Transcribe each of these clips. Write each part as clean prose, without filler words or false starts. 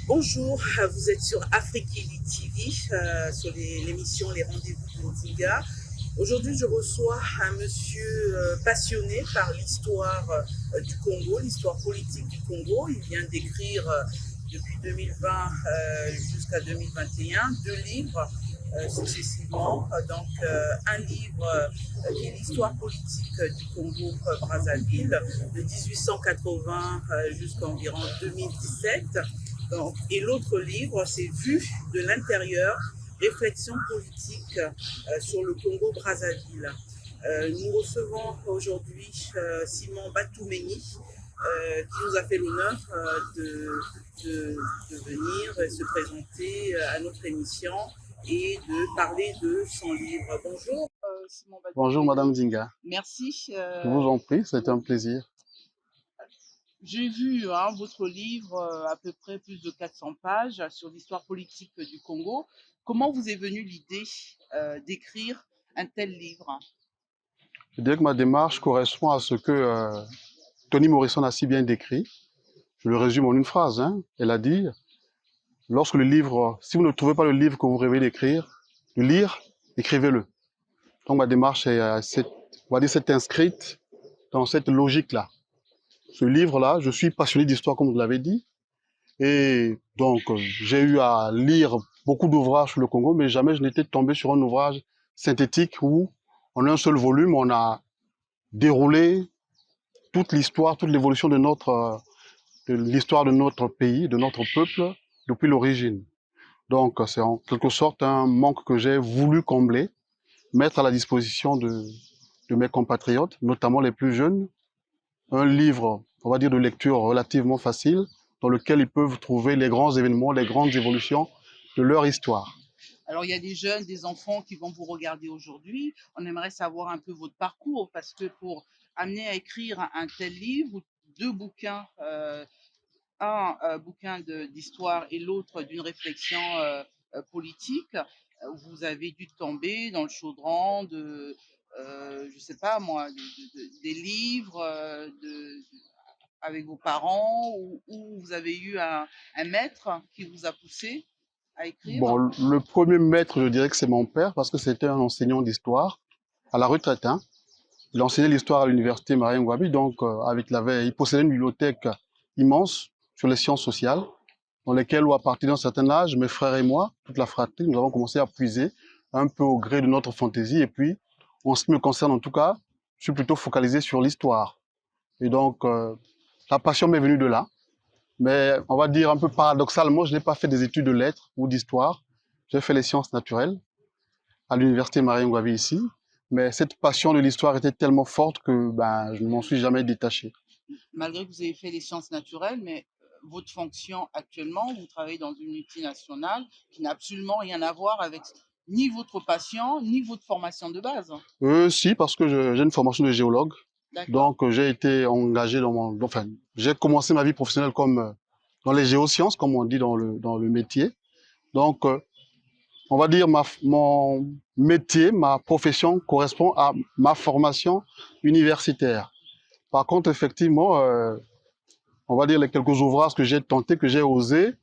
Bonjour, vous êtes sur Afrique TV, sur l'émission Les Rendez-vous de Nzinga. Aujourd'hui, je reçois un monsieur passionné par l'histoire du Congo, l'histoire politique du Congo. Il vient d'écrire depuis 2020 jusqu'à 2021 deux livres successivement. Un livre qui est l'histoire politique du Congo-Brazzaville de 1880 jusqu'à environ 2017. Donc, et l'autre livre, c'est Vue de l'intérieur, réflexion politique sur le Congo-Brazzaville. Nous recevons aujourd'hui Simon Batoumeni, qui nous a fait l'honneur de venir se présenter à notre émission et de parler de son livre. Bonjour Simon Bonjour Batoumeni, Madame Zinga, merci. je vous en prie, c'est un plaisir. J'ai vu votre livre, à peu près plus de 400 pages, sur l'histoire politique du Congo. Comment vous est venue l'idée d'écrire un tel livre? Je dirais que ma démarche correspond à ce que Toni Morrison a si bien décrit. Je le résume en une phrase, hein. Elle a dit, lorsque le livre, si vous ne trouvez pas le livre que vous rêvez d'écrire, de lire, écrivez-le. Donc ma démarche est, on va dire, c'est inscrite dans cette logique-là. Ce livre-là, je suis passionné d'histoire, comme vous l'avez dit, et donc j'ai eu à lire beaucoup d'ouvrages sur le Congo, mais jamais je n'étais tombé sur un ouvrage synthétique où, en un seul volume, on a déroulé toute l'histoire, toute l'évolution de l'histoire de notre pays, de notre peuple, depuis l'origine. Donc, c'est en quelque sorte un manque que j'ai voulu combler, mettre à la disposition de mes compatriotes, notamment les plus jeunes, un livre, on va dire, de lecture relativement facile, dans lequel ils peuvent trouver les grands événements, les grandes évolutions de leur histoire. Alors, il y a des jeunes, des enfants qui vont vous regarder aujourd'hui. On aimerait savoir un peu votre parcours, parce que pour amener à écrire un tel livre, deux bouquins, un bouquin d'histoire et l'autre d'une réflexion politique, vous avez dû tomber dans le chaudron de, je sais pas moi, des livres avec vos parents, ou vous avez eu un maître qui vous a poussé à écrire. Bon, le premier maître, je dirais que c'est mon père, parce que c'était un enseignant d'histoire, à la retraite, hein. Il enseignait l'histoire à l'université Marien Ngouabi, donc il possédait une bibliothèque immense sur les sciences sociales, dans lesquelles, à partir d'un certain âge, mes frères et moi, toute la fratrie, nous avons commencé à puiser un peu au gré de notre fantaisie. Et puis, en ce qui me concerne en tout cas, je suis plutôt focalisé sur l'histoire. Et donc, la passion m'est venue de là. Mais on va dire un peu paradoxalement, je n'ai pas fait des études de lettres ou d'histoire. J'ai fait les sciences naturelles à l'université Marien Ngouabi ici. Mais cette passion de l'histoire était tellement forte que ben, je ne m'en suis jamais détaché. Malgré que vous ayez fait les sciences naturelles, mais votre fonction actuellement, vous travaillez dans une multinationale qui n'a absolument rien à voir avec ni votre passion, ni votre formation de base. Si, parce que j'ai une formation de géologue. D'accord. Donc, j'ai été engagé enfin, j'ai commencé ma vie professionnelle comme dans les géosciences, comme on dit dans le métier. Donc, on va dire mon métier, ma profession correspond à ma formation universitaire. Par contre, effectivement, on va dire les quelques ouvrages que j'ai tentés, que j'ai osés,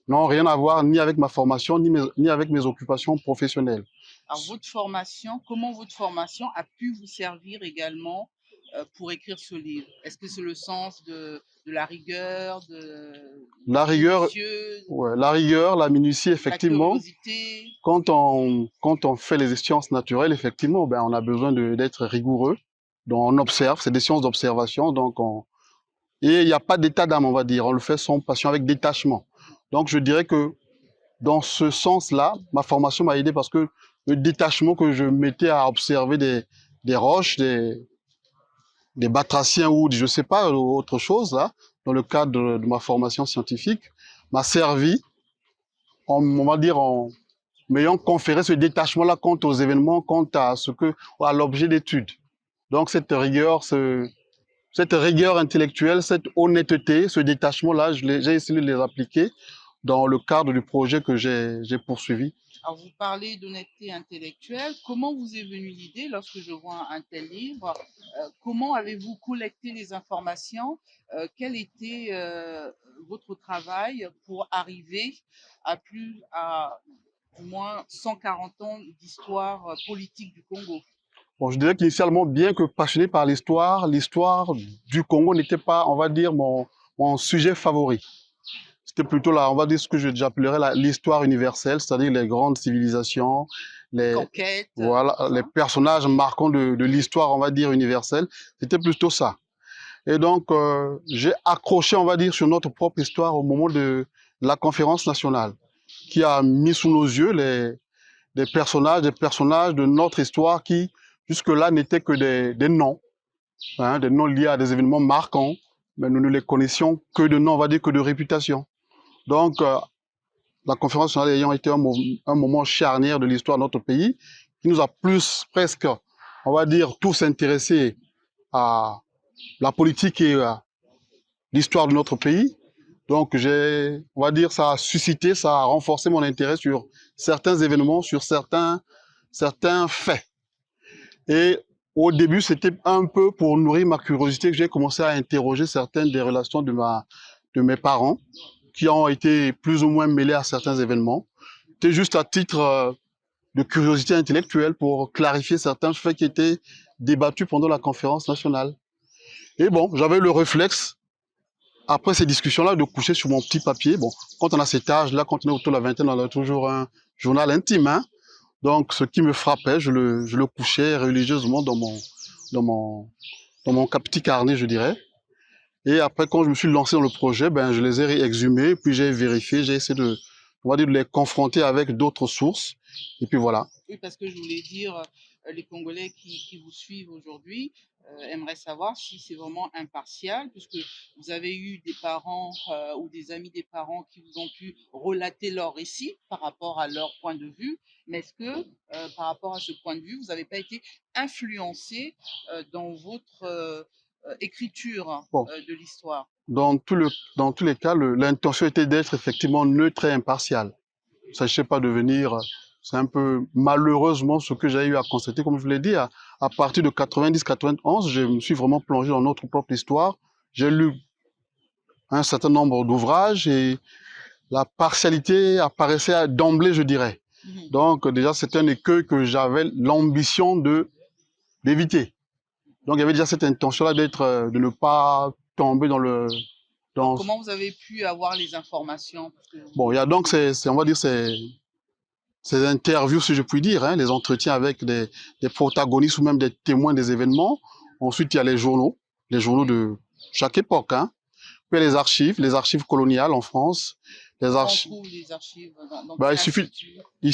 n'ont rien à voir ni avec ma formation, ni avec mes occupations professionnelles. Alors, votre formation, comment votre formation a pu vous servir également pour écrire ce livre? Est-ce que c'est le sens de la rigueur, La du rigueur, minutieux, ouais, la rigueur, la minutie, la effectivement. curiosité? Quand on fait les sciences naturelles, effectivement, ben, on a besoin d'être rigoureux. Donc, on observe, c'est des sciences d'observation. Et il n'y a pas d'état d'âme, on va dire. On le fait sans passion, avec détachement. Donc, je dirais que dans ce sens-là, ma formation m'a aidé parce que le détachement que je mettais à observer des roches, des batraciens ou je sais pas, autre chose, là, dans le cadre de ma formation scientifique, m'a servi, on va dire, m'ayant conféré ce détachement-là quant aux événements, quant à l'objet d'étude. Donc cette rigueur intellectuelle, cette honnêteté, ce détachement-là, j'ai essayé de les appliquer dans le cadre du projet que j'ai poursuivi. Alors, vous parlez d'honnêteté intellectuelle. Comment vous est venue l'idée lorsque je vois un tel livre? Comment avez-vous collecté les informations? Quelle était votre travail pour arriver à au moins 140 ans d'histoire politique du Congo? Bon, je dirais qu'initialement, bien que passionné par l'histoire du Congo n'était pas, on va dire, mon sujet favori. C'était plutôt là, on va dire ce que j'appellerais l'histoire universelle, c'est-à-dire les grandes civilisations, Les les, conquêtes, voilà, tout les ça. personnages marquants de l'histoire, on va dire, universelle. C'était plutôt ça. Et donc, j'ai accroché, on va dire, sur notre propre histoire au moment de la conférence nationale, qui a mis sous nos yeux des personnages de notre histoire qui, jusque-là, n'étaient que des noms, hein, des noms liés à des événements marquants, mais nous ne les connaissions que de noms, on va dire, que de réputation. Donc, la conférence nationale ayant été un moment charnière de l'histoire de notre pays, qui nous a plus presque, on va dire, tous intéressés à la politique et à l'histoire de notre pays. Donc, on va dire, ça a suscité, ça a renforcé mon intérêt sur certains événements, sur certains faits. Et au début, c'était un peu pour nourrir ma curiosité que j'ai commencé à interroger certaines des relations de mes parents qui ont été plus ou moins mêlés à certains événements. C'était juste à titre de curiosité intellectuelle pour clarifier certains faits qui étaient débattus pendant la conférence nationale. Et bon, j'avais le réflexe, après ces discussions-là, de coucher sur mon petit papier. Bon, quand on a cet âge-là, quand on est autour de la vingtaine, on a toujours un journal intime, hein. Donc, ce qui me frappait, je le couchais religieusement dans mon, dans mon petit carnet, je dirais. Et après, quand je me suis lancé dans le projet, ben, je les ai exhumés, puis j'ai vérifié, j'ai essayé de, on va dire, de les confronter avec d'autres sources. Et puis voilà. Oui, parce que je voulais dire, les Congolais qui vous suivent aujourd'hui aimeraient savoir si c'est vraiment impartial, puisque vous avez eu des parents ou des amis des parents qui vous ont pu relater leur récit par rapport à leur point de vue. Mais est-ce que, par rapport à ce point de vue, vous n'avez pas été influencé dans votre écriture Bon, de l'histoire? dans tous les cas, l'intention était d'être effectivement neutre et impartial. Il ne s'agissait pas de venir, c'est un peu malheureusement ce que j'ai eu à constater, comme je vous l'ai dit, à partir de 90-91, je me suis vraiment plongé dans notre propre histoire. J'ai lu un certain nombre d'ouvrages et la partialité apparaissait d'emblée, je dirais. Donc déjà, c'est un écueil que j'avais l'ambition d'éviter. Donc il y avait déjà cette intention-là de ne pas tomber dans Alors, dans, comment vous avez pu avoir les informations? Parce que bon, il y a donc on va dire, ces interviews, si je puis dire, hein, les entretiens avec des protagonistes ou même des témoins des événements. Ensuite, il y a les journaux de chaque époque, hein. Puis les archives coloniales en France, les comment on archives. trouve les archives dans Bah, quel institut? il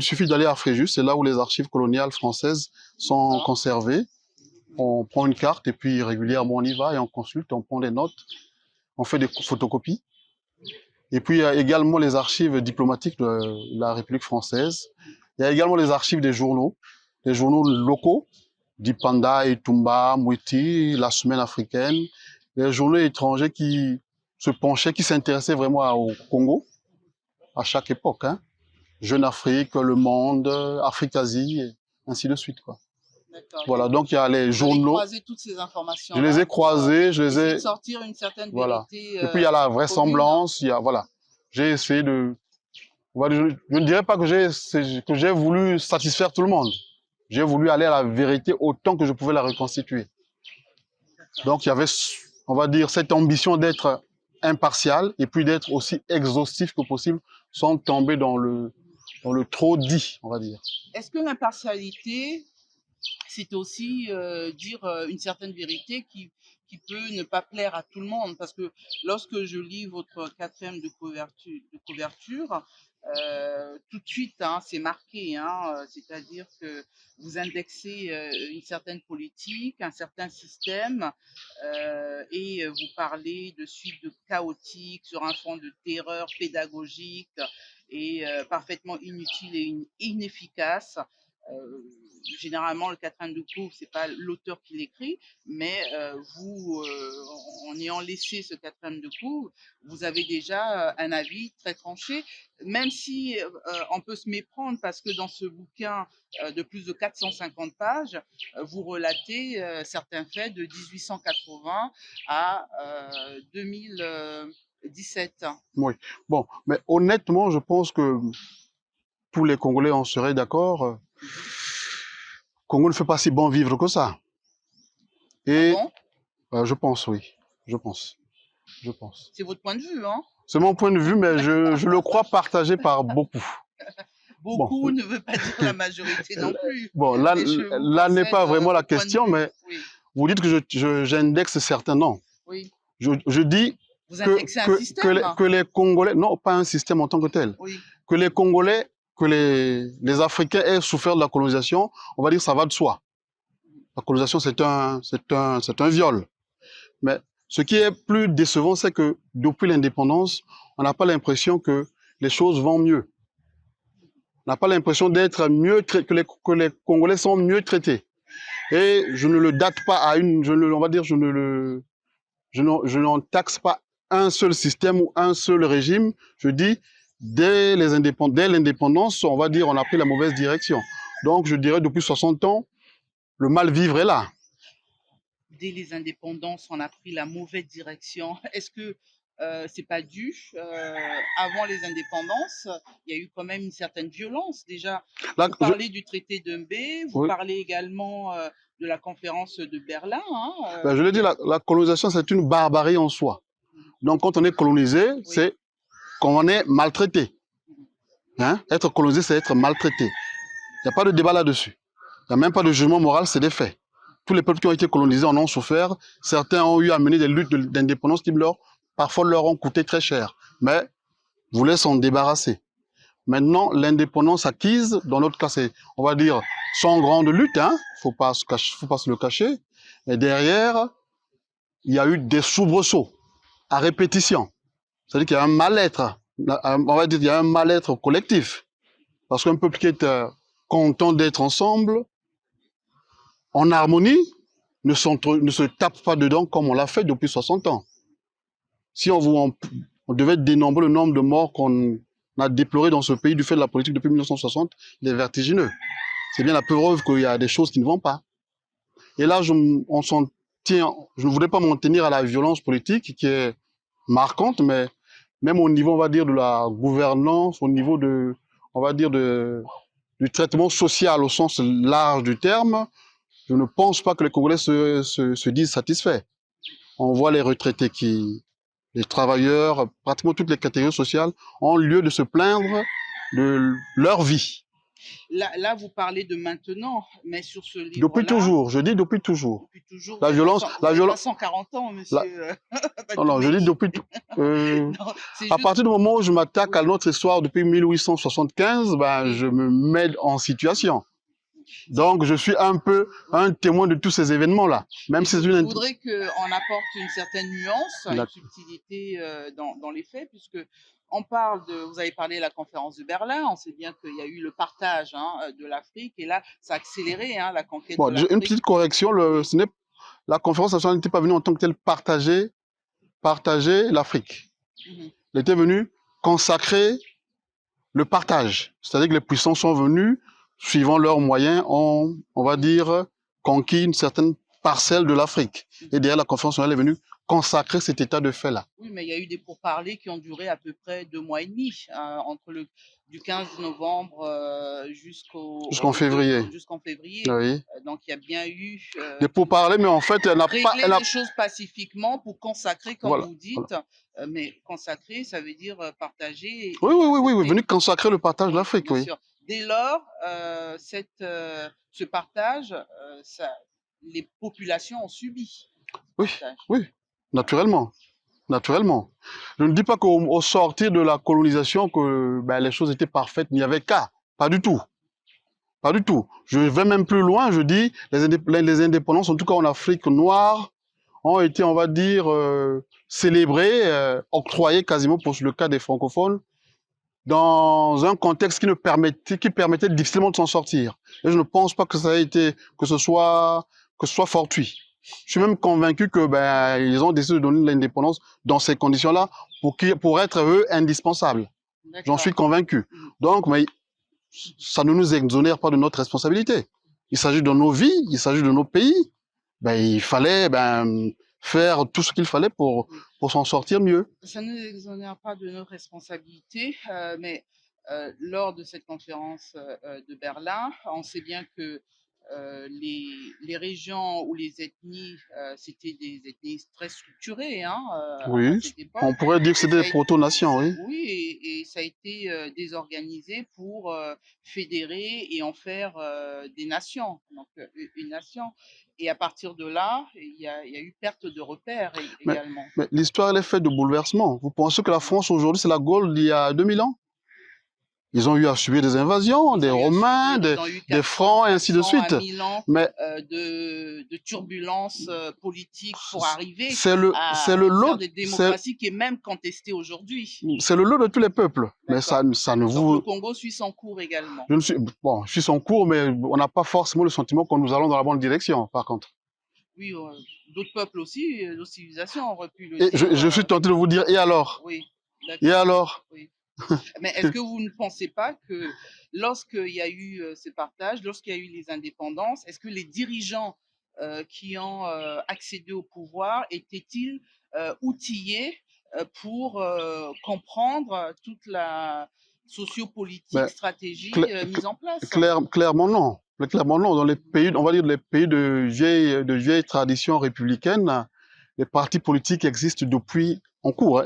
suffit d'aller à Fréjus, c'est là où les archives coloniales françaises sont D'accord. conservées. On prend une carte et puis régulièrement on y va et on consulte, on prend des notes, on fait des photocopies. Et puis il y a également les archives diplomatiques de la République française. Il y a également les archives des journaux locaux, Dipanda, Itumba, Mwiti, La Semaine africaine, les journaux étrangers qui se penchaient, qui s'intéressaient vraiment au Congo à chaque époque, hein. Jeune Afrique, Le Monde, Afrique-Asie, et ainsi de suite, quoi. D'accord. Voilà, Donc, donc il y a les vous avez journaux, croisé toutes ces je les ai informations-là pour croisés, je les essayer ai, de sortir une certaine voilà. vérité Et puis il y a la commune. vraisemblance, il y a, voilà. J'ai essayé de, je ne dirais pas que j'ai voulu satisfaire tout le monde. J'ai voulu aller à la vérité autant que je pouvais la reconstituer. Donc il y avait, on va dire, cette ambition d'être impartial et puis d'être aussi exhaustif que possible sans tomber dans le trop dit, on va dire. Est-ce que l'impartialité, c'est aussi dire une certaine vérité qui peut ne pas plaire à tout le monde? Parce que lorsque je lis votre quatrième de couverture tout de suite, hein, c'est marqué, hein, c'est-à-dire que vous indexez une certaine politique, un certain système, et vous parlez de suite de chaotique sur un fond de terreur pédagogique et parfaitement inutile et inefficace. Euh, Généralement, le quatrième de couve, c'est pas l'auteur qui l'écrit, mais vous, en ayant laissé ce quatrième de couve, vous avez déjà un avis très tranché, même si on peut se méprendre parce que dans ce bouquin de plus de 450 pages, vous relatez certains faits de 1880 à 2000. 17. Oui. Bon, mais honnêtement, je pense que tous les Congolais en seraient d'accord. Congo ne fait pas si bon vivre que ça. Ah Et bon? je pense, oui. Je pense. Je pense. C'est votre point de vue, hein? C'est mon point de vue, mais je le crois partagé par beaucoup. Bon, Beaucoup ne veut pas dire la majorité non plus. bon là, Mais je vous là n'est concède pas vraiment la votre point de question, vue. mais Oui, vous dites que j'indexe certains noms. oui. Je dis Vous indexez un que système? que les Congolais, non, pas un système en tant que tel, Oui, que les Congolais, que les Africains aient souffert de la colonisation, on va dire ça va de soi. La colonisation, c'est un viol. Mais ce qui est plus décevant, c'est que depuis l'indépendance, on n'a pas l'impression que les choses vont mieux. On n'a pas l'impression d'être mieux que les Congolais sont mieux traités. Et je ne le date pas à une, on va dire, je n'en taxe pas un seul système ou un seul régime. Je dis, dès l'indépendance, on va dire, on a pris la mauvaise direction. Donc, je dirais, depuis 60 ans, le mal vivre est là. dès les indépendances, on a pris la mauvaise direction. Est-ce que c'est pas dû avant les indépendances, il y a eu quand même une certaine violence déjà. Là, Vous parlez du traité de Mbé, vous oui, parlez également de la conférence de Berlin. Hein, ben, je l'ai dit, la colonisation, c'est une barbarie en soi. Donc, quand on est colonisé, oui. c'est qu'on est maltraité. Hein? Être colonisé, c'est être maltraité. Il n'y a pas de débat là-dessus. Il n'y a même pas de jugement moral, c'est des faits. Tous les peuples qui ont été colonisés en ont souffert. Certains ont eu à mener des luttes d'indépendance qui parfois leur ont coûté très cher. Mais voulaient s'en débarrasser. Maintenant, l'indépendance acquise, dans notre cas, c'est, on va dire, sans grande lutte, hein, faut pas se le cacher. Mais derrière, il y a eu des soubresauts à répétition. C'est-à-dire qu'il y a un mal-être, on va dire qu'il y a un mal-être collectif. Parce qu'un peuple qui est content d'être ensemble, en harmonie, ne se tape pas dedans comme on l'a fait depuis 60 ans. Si on devait dénombrer le nombre de morts qu'on a déploré dans ce pays du fait de la politique depuis 1960, il est vertigineux. C'est bien la preuve qu'il y a des choses qui ne vont pas. Et là, on s'en tient, je ne voudrais pas m'en tenir à la violence politique qui est marquante, mais même au niveau, on va dire, de la gouvernance, au niveau de, on va dire, du traitement social au sens large du terme, je ne pense pas que les Congolais se disent satisfaits. On voit les retraités les travailleurs, pratiquement toutes les catégories sociales ont lieu de se plaindre de leur vie. Là, vous parlez de maintenant, mais sur ce livre-là... Depuis toujours, je dis depuis toujours. Depuis toujours, la violence, vous avez pas 140 ans, monsieur. Non, je dis depuis... non, à partir du moment où je m'attaque à notre histoire depuis 1875, ben, je me mets en situation. Donc, je suis un peu un témoin de tous ces événements-là. Même si je voudrais qu'on apporte une certaine nuance, une subtilité dans les faits, puisque on parle vous avez parlé de la conférence de Berlin, on sait bien qu'il y a eu le partage de l'Afrique, et là, ça a accéléré la conquête de l'Afrique. Une petite correction, la conférence nationale n'était pas venue en tant que telle partager l'Afrique. Elle était venue consacrer le partage. C'est-à-dire que les puissants sont venus, suivant leurs moyens, on va dire, conquis une certaine parcelle de l'Afrique. Et derrière, la conférence nationale est venue consacrer cet état de fait-là. Oui, mais il y a eu des pourparlers qui ont duré à peu près 2 mois et demi, entre du 15 novembre jusqu'en février. Oui. Donc il y a bien eu des pourparlers, mais en fait, elle n'a pas... régler les choses pacifiquement pour consacrer, comme vous dites. Mais consacrer, ça veut dire partager. Oui, venu consacrer le partage de l'Afrique, oui. Sûr. Dès lors, ce partage, les populations ont subi. Oui, naturellement. Naturellement. Je ne dis pas qu'au sortir de la colonisation, que ben, les choses étaient parfaites, il n'y avait qu'à. Pas du tout. Pas du tout. Je vais même plus loin, je dis, les indépendances, en tout cas en Afrique noire, ont été, on va dire, célébrées, octroyées quasiment pour le cas des francophones, dans un contexte qui permettait difficilement de s'en sortir. Et je ne pense pas que ça a été, que ce soit fortuit. Je suis même convaincu que ben, ils ont décidé de donner l'indépendance dans ces conditions-là pour être eux indispensables. J'en suis convaincu. Donc, mais ça ne nous exonère pas de notre responsabilité. Il s'agit de nos vies, il s'agit de nos pays. Ben, il fallait faire tout ce qu'il fallait Oui. pour s'en sortir mieux. Ça ne nous exonère pas de notre responsabilité, mais lors de cette conférence de Berlin, on sait bien que les régions ou les ethnies, c'était des ethnies très structurées hein, à Oui, cette époque. on pourrait dire que Et c'était ça des a, proto-nations, oui. oui, et ça a été désorganisé pour fédérer et en faire des nations, donc une nation. Et à partir de là, il y a eu perte de repères Mais, également. mais l'histoire, elle est faite de bouleversements. Vous pensez que la Oui. France aujourd'hui, c'est la Gaule d'il y a 2000 ans? Ils ont eu à subir des invasions, Ils des ont eu à Romains, subir, ils ont eu des 400, Francs, et ainsi de 400 à suite. 1000 ans Mais de turbulences politiques pour arriver c'est à le faire lot, des démocraties qui est même contestée aujourd'hui. c'est le lot de tous les peuples. Mais D'accord. ça ne Donc le vous, Congo suit son cours également. je ne suis, bon, je suis son cours, mais on n'a pas forcément le sentiment que nous allons dans la bonne direction, par contre. Oui, d'autres peuples aussi, d'autres civilisations auraient pu le Et dire. je suis tenté de vous dire, et alors? Oui, Et d'accord. alors? Oui. Mais est-ce que vous ne pensez pas que lorsqu'il y a eu ces partages, lorsqu'il y a eu les indépendances, est-ce que les dirigeants qui ont accédé au pouvoir étaient-ils outillés pour comprendre toute la sociopolitique, Ben, stratégie mise en place? clairement non. Mais clairement non. Dans les pays, on va dire les pays de vieille tradition républicaine, les partis politiques existent depuis en cours.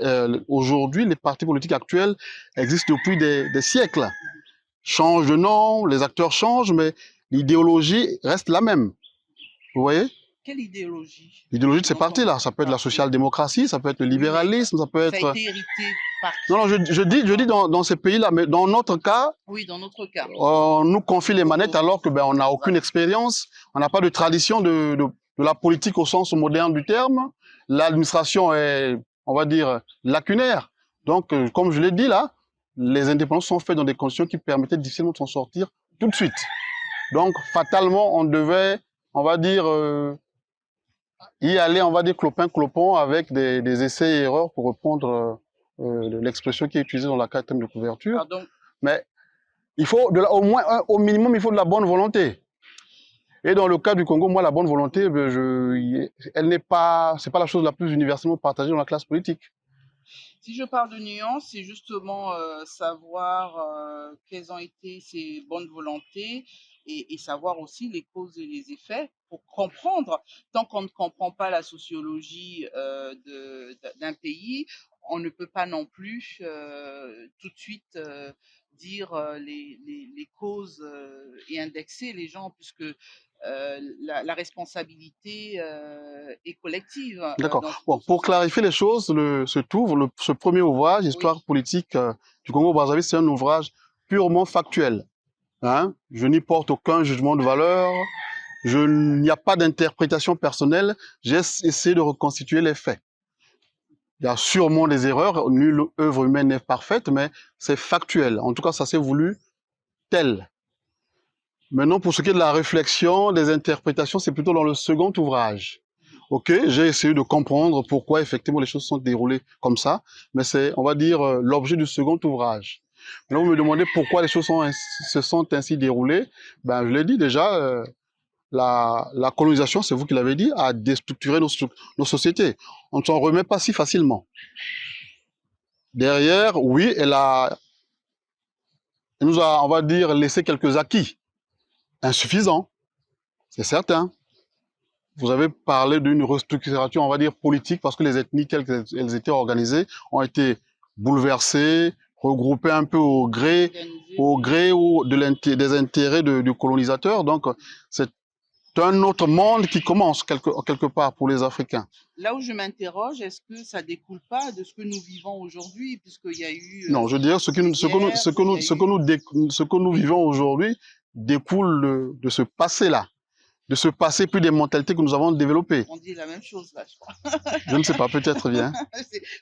Aujourd'hui, les partis politiques actuels existent depuis des siècles. Changent de nom, les acteurs changent, mais l'idéologie reste la même. Vous voyez? Quelle idéologie? L'idéologie de Je ces n'entends partis-là, ça peut être la pas. Oui, social-démocratie, ça peut être le oui, mais libéralisme, ça peut ça a être... été hérité par Non, non, qui? je dis dans ces pays-là, mais dans notre cas, Oui, dans notre cas, on nous confie les manettes Congo. alors que ben, on n'a aucune Voilà. expérience, on n'a pas de tradition de la politique au sens moderne du terme. L'administration est, on va dire, lacunaire. Donc, comme je l'ai dit là, les indépendances sont faites dans des conditions qui permettaient difficilement de s'en sortir tout de suite. Donc, fatalement, on devait, on va dire, y aller, on va dire, clopin-clopon avec des essais et erreurs pour reprendre l'expression qui est utilisée dans la quatrième de couverture. Alors donc, Mais il faut au moins, au minimum, il faut de la bonne volonté. Et dans le cas du Congo, moi, la bonne volonté, elle n'est pas, c'est pas la chose la plus universellement partagée dans la classe politique. si je parle de nuances, c'est justement savoir quelles ont été ces bonnes volontés et savoir aussi les causes et les effets pour comprendre. Tant qu'on ne comprend pas la sociologie d'un pays, on ne peut pas non plus tout de suite dire les causes et indexer les gens, puisque la responsabilité est collective D'accord. Bon, dans pour cette clarifier les histoire. choses, ce premier ouvrage, Oui, Histoire politique du Congo-Brazzaville, c'est un ouvrage purement factuel. Hein? Je n'y porte aucun jugement de valeur. Il n'y a pas d'interprétation personnelle. J'ai essayé de reconstituer les faits. Il y a sûrement des erreurs. Nulle œuvre humaine n'est parfaite, mais c'est factuel. En tout cas, ça s'est voulu tel. Maintenant, pour ce qui est de la réflexion, des interprétations, c'est plutôt dans le second ouvrage. Ok, j'ai essayé de comprendre pourquoi effectivement les choses sont déroulées comme ça, mais c'est, on va dire, l'objet du second ouvrage. Maintenant, vous me demandez pourquoi les choses se sont ainsi déroulées. Ben, je l'ai dit déjà, la colonisation, c'est vous qui l'avez dit, a déstructuré nos sociétés. On ne s'en remet pas si facilement. Derrière, oui, elle nous a, on va dire, laissé quelques acquis. Insuffisants, c'est certain. Vous avez parlé d'une restructuration, on va dire, politique, parce que les ethnies telles qu'elles étaient organisées ont été bouleversées, regroupées un peu organisé, au oui. gré des intérêts du colonisateur. Donc, c'est un autre monde qui commence quelque part pour les Africains. Là où je m'interroge, est-ce que ça découle pas de ce que nous vivons aujourd'hui, puisqu'il y a eu Non, je dirais des guerres, il y a eu... ce que nous vivons aujourd'hui découle de ce passé-là, de ce passé puis des mentalités que nous avons développées. On dit la même chose là, je crois. Je ne sais pas, peut-être bien.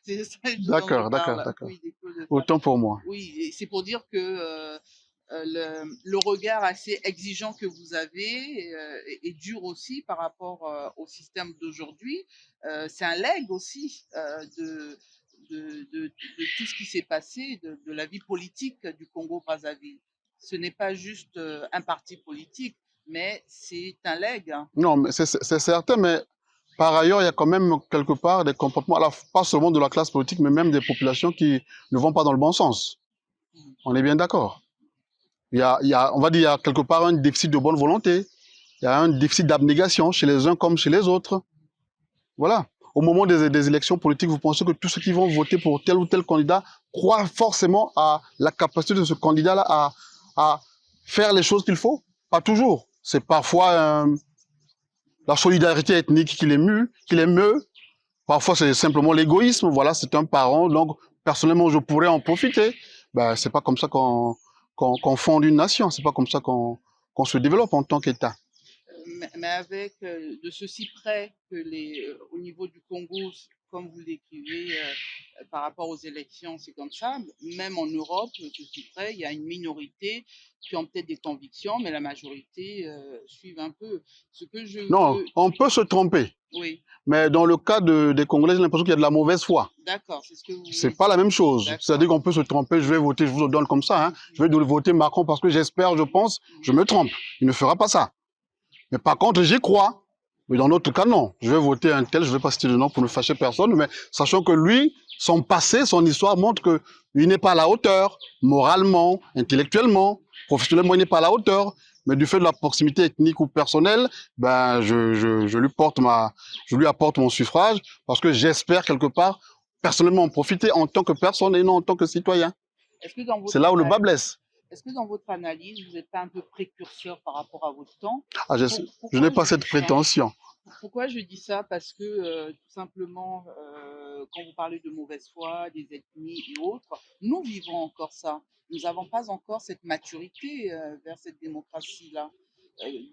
C'est ça dont je D'accord, d'accord, parle. d'accord. Oui, découle de ça. Autant pour moi. Oui, et c'est pour dire que le regard assez exigeant que vous avez est dur aussi par rapport au système d'aujourd'hui. C'est un legs aussi de tout ce qui s'est passé, de la vie politique du Congo-Brazzaville. Ce n'est pas juste un parti politique, mais c'est un legs. Hein. Non, mais c'est certain, mais Par ailleurs, il y a quand même quelque part des comportements, pas seulement de la classe politique, mais même des populations qui ne vont pas dans le bon sens. On est bien d'accord. On va dire, il y a quelque part un déficit de bonne volonté. Il y a un déficit d'abnégation chez les uns comme chez les autres. Voilà. Au moment des élections politiques, vous pensez que tous ceux qui vont voter pour tel ou tel candidat croient forcément à la capacité de ce candidat-là à faire les choses qu'il faut? Pas toujours. C'est parfois la solidarité ethnique qui l'émeut. Parfois, c'est simplement l'égoïsme. Voilà, c'est un parent. Donc, personnellement, je pourrais en profiter. Ben, c'est pas comme ça qu'on fonde une nation. C'est pas comme ça qu'on se développe en tant qu'État. Mais avec de ceci près que au niveau du Congo, comme vous l'écrivez, par rapport aux élections, c'est comme ça. Même en Europe, de ceci près, il y a une minorité qui ont peut-être des convictions, mais la majorité suivent un peu. Ce que je Non, on peut se tromper. Oui. Mais dans le cas des Congolais, j'ai l'impression qu'il y a de la mauvaise foi. D'accord, c'est ce que vous C'est pas la même chose. C'est-à-dire qu'on peut se tromper, je vais voter, je vous le donne comme ça, hein. Je vais voter Macron parce que j'espère, je pense, je me trompe. Il ne fera pas ça. Mais par contre, j'y crois. Mais dans notre cas, non. Je vais voter un tel, je ne vais pas citer de nom pour ne fâcher personne, mais sachant que lui, son passé, son histoire montre qu'il n'est pas à la hauteur, moralement, intellectuellement, professionnellement, il n'est pas à la hauteur. Mais du fait de la proximité ethnique ou personnelle, ben, je lui apporte mon suffrage parce que j'espère quelque part, personnellement, en profiter en tant que personne et non en tant que citoyen. C'est là où le bas blesse. Est-ce que dans votre analyse, vous n'êtes pas un peu précurseur par rapport à votre temps? Je n'ai pas cette prétention. Pourquoi je dis ça? Parce que tout simplement, quand vous parlez de mauvaise foi, des ethnies et autres, nous vivons encore ça. Nous n'avons pas encore cette maturité vers cette démocratie-là,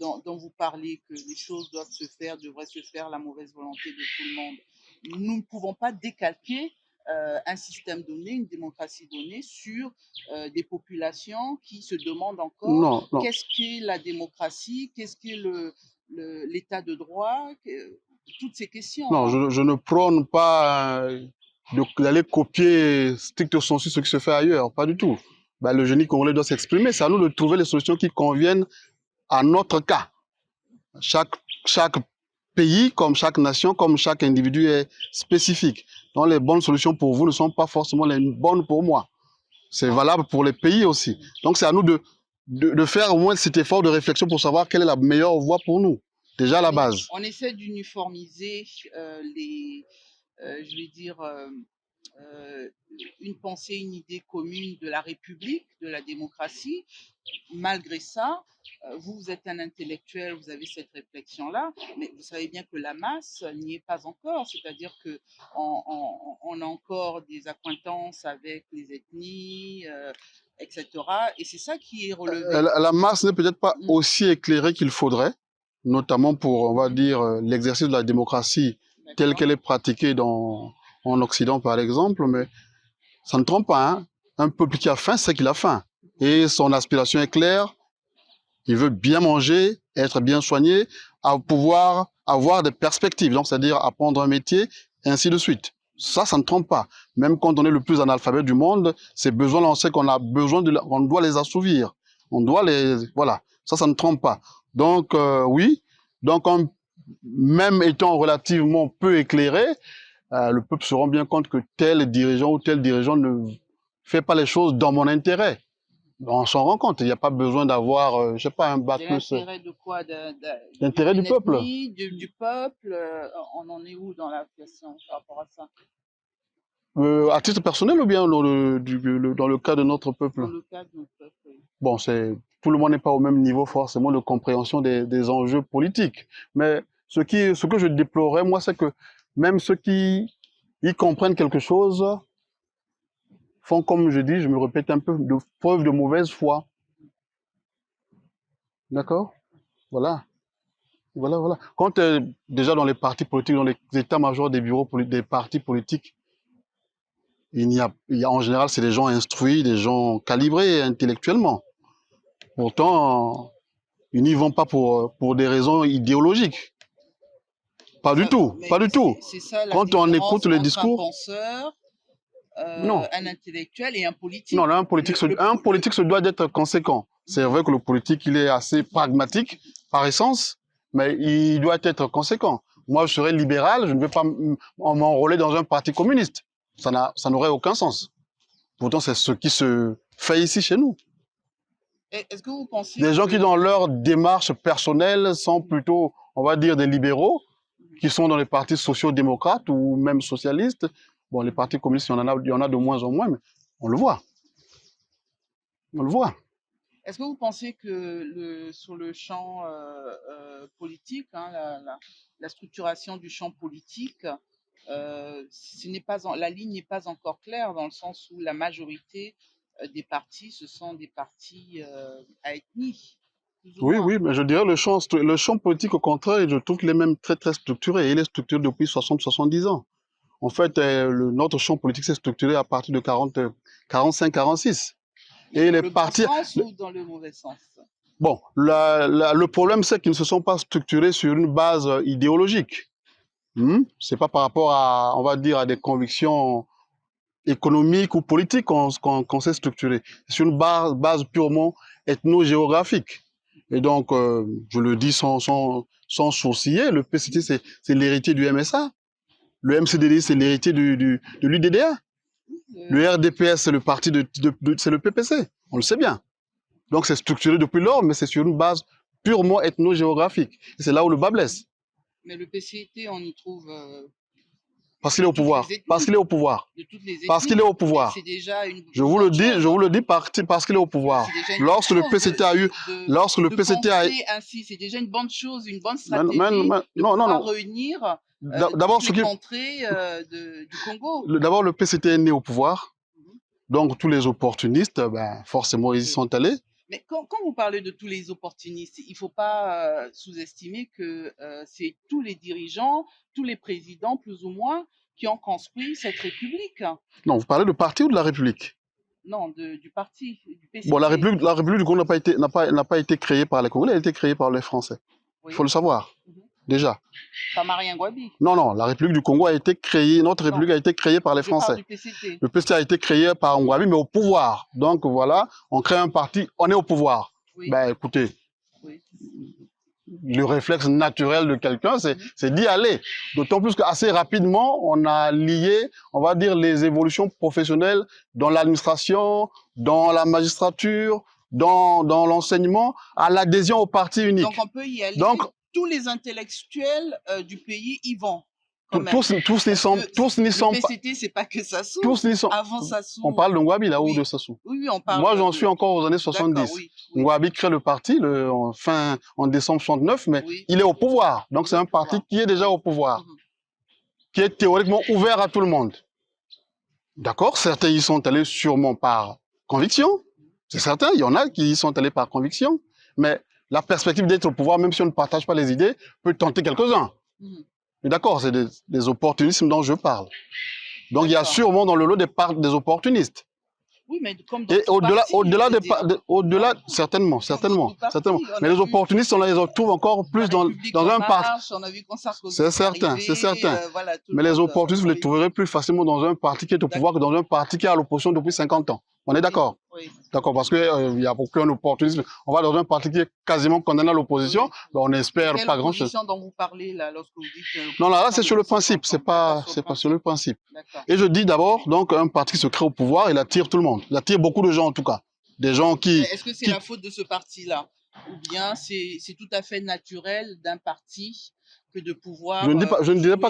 dont vous parlez, que les choses doivent se faire, devraient se faire, la mauvaise volonté de tout le monde. Nous ne pouvons pas décalquer un système donné, une démocratie donnée sur des populations qui se demandent encore qu'est-ce qu'est la démocratie, qu'est-ce qu'est l'état de droit, toutes ces questions. Non, je ne prône pas d'aller copier stricto sensu ce qui se fait ailleurs, pas du tout. Ben, le génie congolais doit s'exprimer, c'est à nous de trouver les solutions qui conviennent à notre cas. Chaque pays, comme chaque nation, comme chaque individu est spécifique. Donc les bonnes solutions pour vous ne sont pas forcément les bonnes pour moi. C'est valable pour les pays aussi. Donc c'est à nous de faire au moins cet effort de réflexion pour savoir quelle est la meilleure voie pour nous, déjà à la base. On essaie d'uniformiser je vais dire, une pensée, une idée commune de la République, de la démocratie. Malgré ça, vous êtes un intellectuel, vous avez cette réflexion-là, mais vous savez bien que la masse n'y est pas encore. C'est-à-dire qu'on a encore des accointances avec les ethnies, etc. Et c'est ça qui est relevé. La masse n'est peut-être pas aussi éclairée qu'il faudrait, notamment pour, on va dire, l'exercice de la démocratie telle qu'elle est pratiquée en Occident, par exemple, mais ça ne trompe pas, hein. Un peuple qui a faim, c'est qu'il a faim. Et son aspiration est claire. Il veut bien manger, être bien soigné, à pouvoir avoir des perspectives, donc c'est-à-dire apprendre un métier, et ainsi de suite. Ça ne trompe pas. Même quand on est le plus analphabète du monde, ces besoins-là, on sait qu'on a besoin on doit les assouvir. On doit voilà. Ça ne trompe pas. Donc, oui. Donc, même étant relativement peu éclairé, le peuple se rend bien compte que tel dirigeant ou tel dirigeant ne fait pas les choses dans mon intérêt. On s'en rend compte, il n'y a pas besoin d'avoir, je sais pas, un bac plus. L'intérêt de quoi? L'intérêt du peuple. Du peuple. On en est où dans la question par rapport à ça? À titre personnel ou bien dans le cas de notre peuple? Dans le cas de notre peuple, oui. Bon, tout le monde n'est pas au même niveau forcément de compréhension des enjeux politiques. Mais ce que je déplorais, moi, c'est que même ceux qui y comprennent quelque chose font, comme je dis, je me répète un peu, de preuve de mauvaise foi. D'accord? Voilà. Voilà. Quand déjà dans les partis politiques, dans les états-majors des bureaux des partis politiques, il y a en général, c'est des gens instruits, des gens calibrés intellectuellement. Pourtant, ils n'y vont pas pour des raisons idéologiques. Pas du tout. C'est ça, quand on écoute le discours, un penseur, un intellectuel et un politique. Non, là, un politique se doit d'être conséquent. C'est vrai que le politique, il est assez pragmatique par essence, mais il doit être conséquent. Moi, je serais libéral, je ne vais pas m'enrôler dans un parti communiste. Ça n'aurait aucun sens. Pourtant, c'est ce qui se fait ici chez nous. Est-ce que vous pensez Des gens qui, dans leur démarche personnelle, sont plutôt, on va dire, des libéraux, qui sont dans les partis sociaux-démocrates ou même socialistes. Bon, les partis communistes, il y en a de moins en moins, mais on le voit. On le voit. Est-ce que vous pensez que sur le champ politique, hein, la structuration du champ politique, la ligne n'est pas encore claire dans le sens où la majorité des partis, ce sont des partis à ethnie, plus ou Oui, moins. oui, mais je dirais le champ politique, au contraire, je trouve qu'il est même très, très structuré. Il est structuré depuis 60-70 ans. En fait, notre champ politique s'est structuré à partir de 45-46. Et dans le bon sens ou dans le mauvais sens? Bon, le problème, c'est qu'ils ne se sont pas structurés sur une base idéologique. C'est pas par rapport à, on va dire, à des convictions économiques ou politiques qu'on s'est structuré. C'est sur une base purement ethno-géographique. Et donc, je le dis sans sourciller, le PCT, c'est l'héritier du MSA. Le MCDD, c'est l'héritier de l'UDDA. Le RDPS, c'est le parti c'est le PPC. On le sait bien. Donc, c'est structuré depuis lors, mais c'est sur une base purement ethno-géographique. C'est là où le bas blesse. Mais le PCT, on y trouve... parce qu'il est au pouvoir. Parce qu'il est au pouvoir. Parce qu'il est au pouvoir. Je vous le dis parce qu'il est au pouvoir. Lorsque le PCT a eu... Lorsque le PCT a... ainsi, c'est déjà une bonne chose, une bonne stratégie de pouvoir réunir toutes les contrées du Congo. D'abord, le PCT est né au pouvoir. Donc, tous les opportunistes, ben, forcément, ils y sont allés. Mais quand vous parlez de tous les opportunistes, il ne faut pas sous-estimer que c'est tous les dirigeants, tous les présidents, plus ou moins, qui ont construit cette République. Non, vous parlez de parti ou de la République? Non, du parti, du PCT. Bon, la République du Congo n'a pas été créée par les Congolais, elle a été créée par les Français. Oui. Il faut le savoir, déjà. Par Marien Ngouabi. Non, non, la République du Congo a été créée, notre République a été créée par les Français. Parle du PCT. Le PCT a été créé par Ngouabi, mais au pouvoir. Donc voilà, on crée un parti, on est au pouvoir. Oui. Ben écoutez, oui. Le réflexe naturel de quelqu'un, c'est d'y aller. D'autant plus qu'assez rapidement, on a lié, on va dire, les évolutions professionnelles dans l'administration, dans la magistrature, dans l'enseignement, à l'adhésion au parti unique. Donc on peut y aller. Donc, tous les intellectuels du pays y vont. Tous n'y sont pas. Le PCT, c'est pas que Sassou. Tous n'y sont. Avant Sassou. On parle de Ngouabi là ou de Sassou? Oui, on parle. Moi, j'en suis encore aux années 70. Oui. Ngouabi crée le parti en décembre 69, mais il est au pouvoir. Donc, c'est un parti qui est déjà au pouvoir, qui est théoriquement ouvert à tout le monde. D'accord? Certains y sont allés sûrement par conviction. C'est certain, il y en a qui y sont allés par conviction. Mais la perspective d'être au pouvoir, même si on ne partage pas les idées, peut tenter quelques-uns. D'accord, c'est des opportunismes dont je parle. Donc, il y a sûrement dans le lot des opportunistes. Oui, mais comme et au-delà, certainement. Mais les opportunistes, on les retrouve encore plus dans un parti. C'est certain. Mais les opportunistes, vous les trouverez plus facilement dans un parti qui est au pouvoir que dans un parti qui est à l'opposition depuis 50 ans. On est d'accord? Oui. D'accord, parce qu'il n'y a aucun opportunisme. On va dans un parti qui est quasiment condamné à l'opposition, on espère pas grand-chose. Quelle opposition dont vous parlez là, lorsque vous dites... Non, là, c'est sur le principe, c'est pas sur le principe. Et je dis d'abord, donc, un parti qui se crée au pouvoir, il attire tout le monde. Il attire beaucoup de gens, en tout cas. Des gens qui... Est-ce que c'est la faute de ce parti-là? Ou bien c'est tout à fait naturel d'un parti que de pouvoir... Je ne dirais pas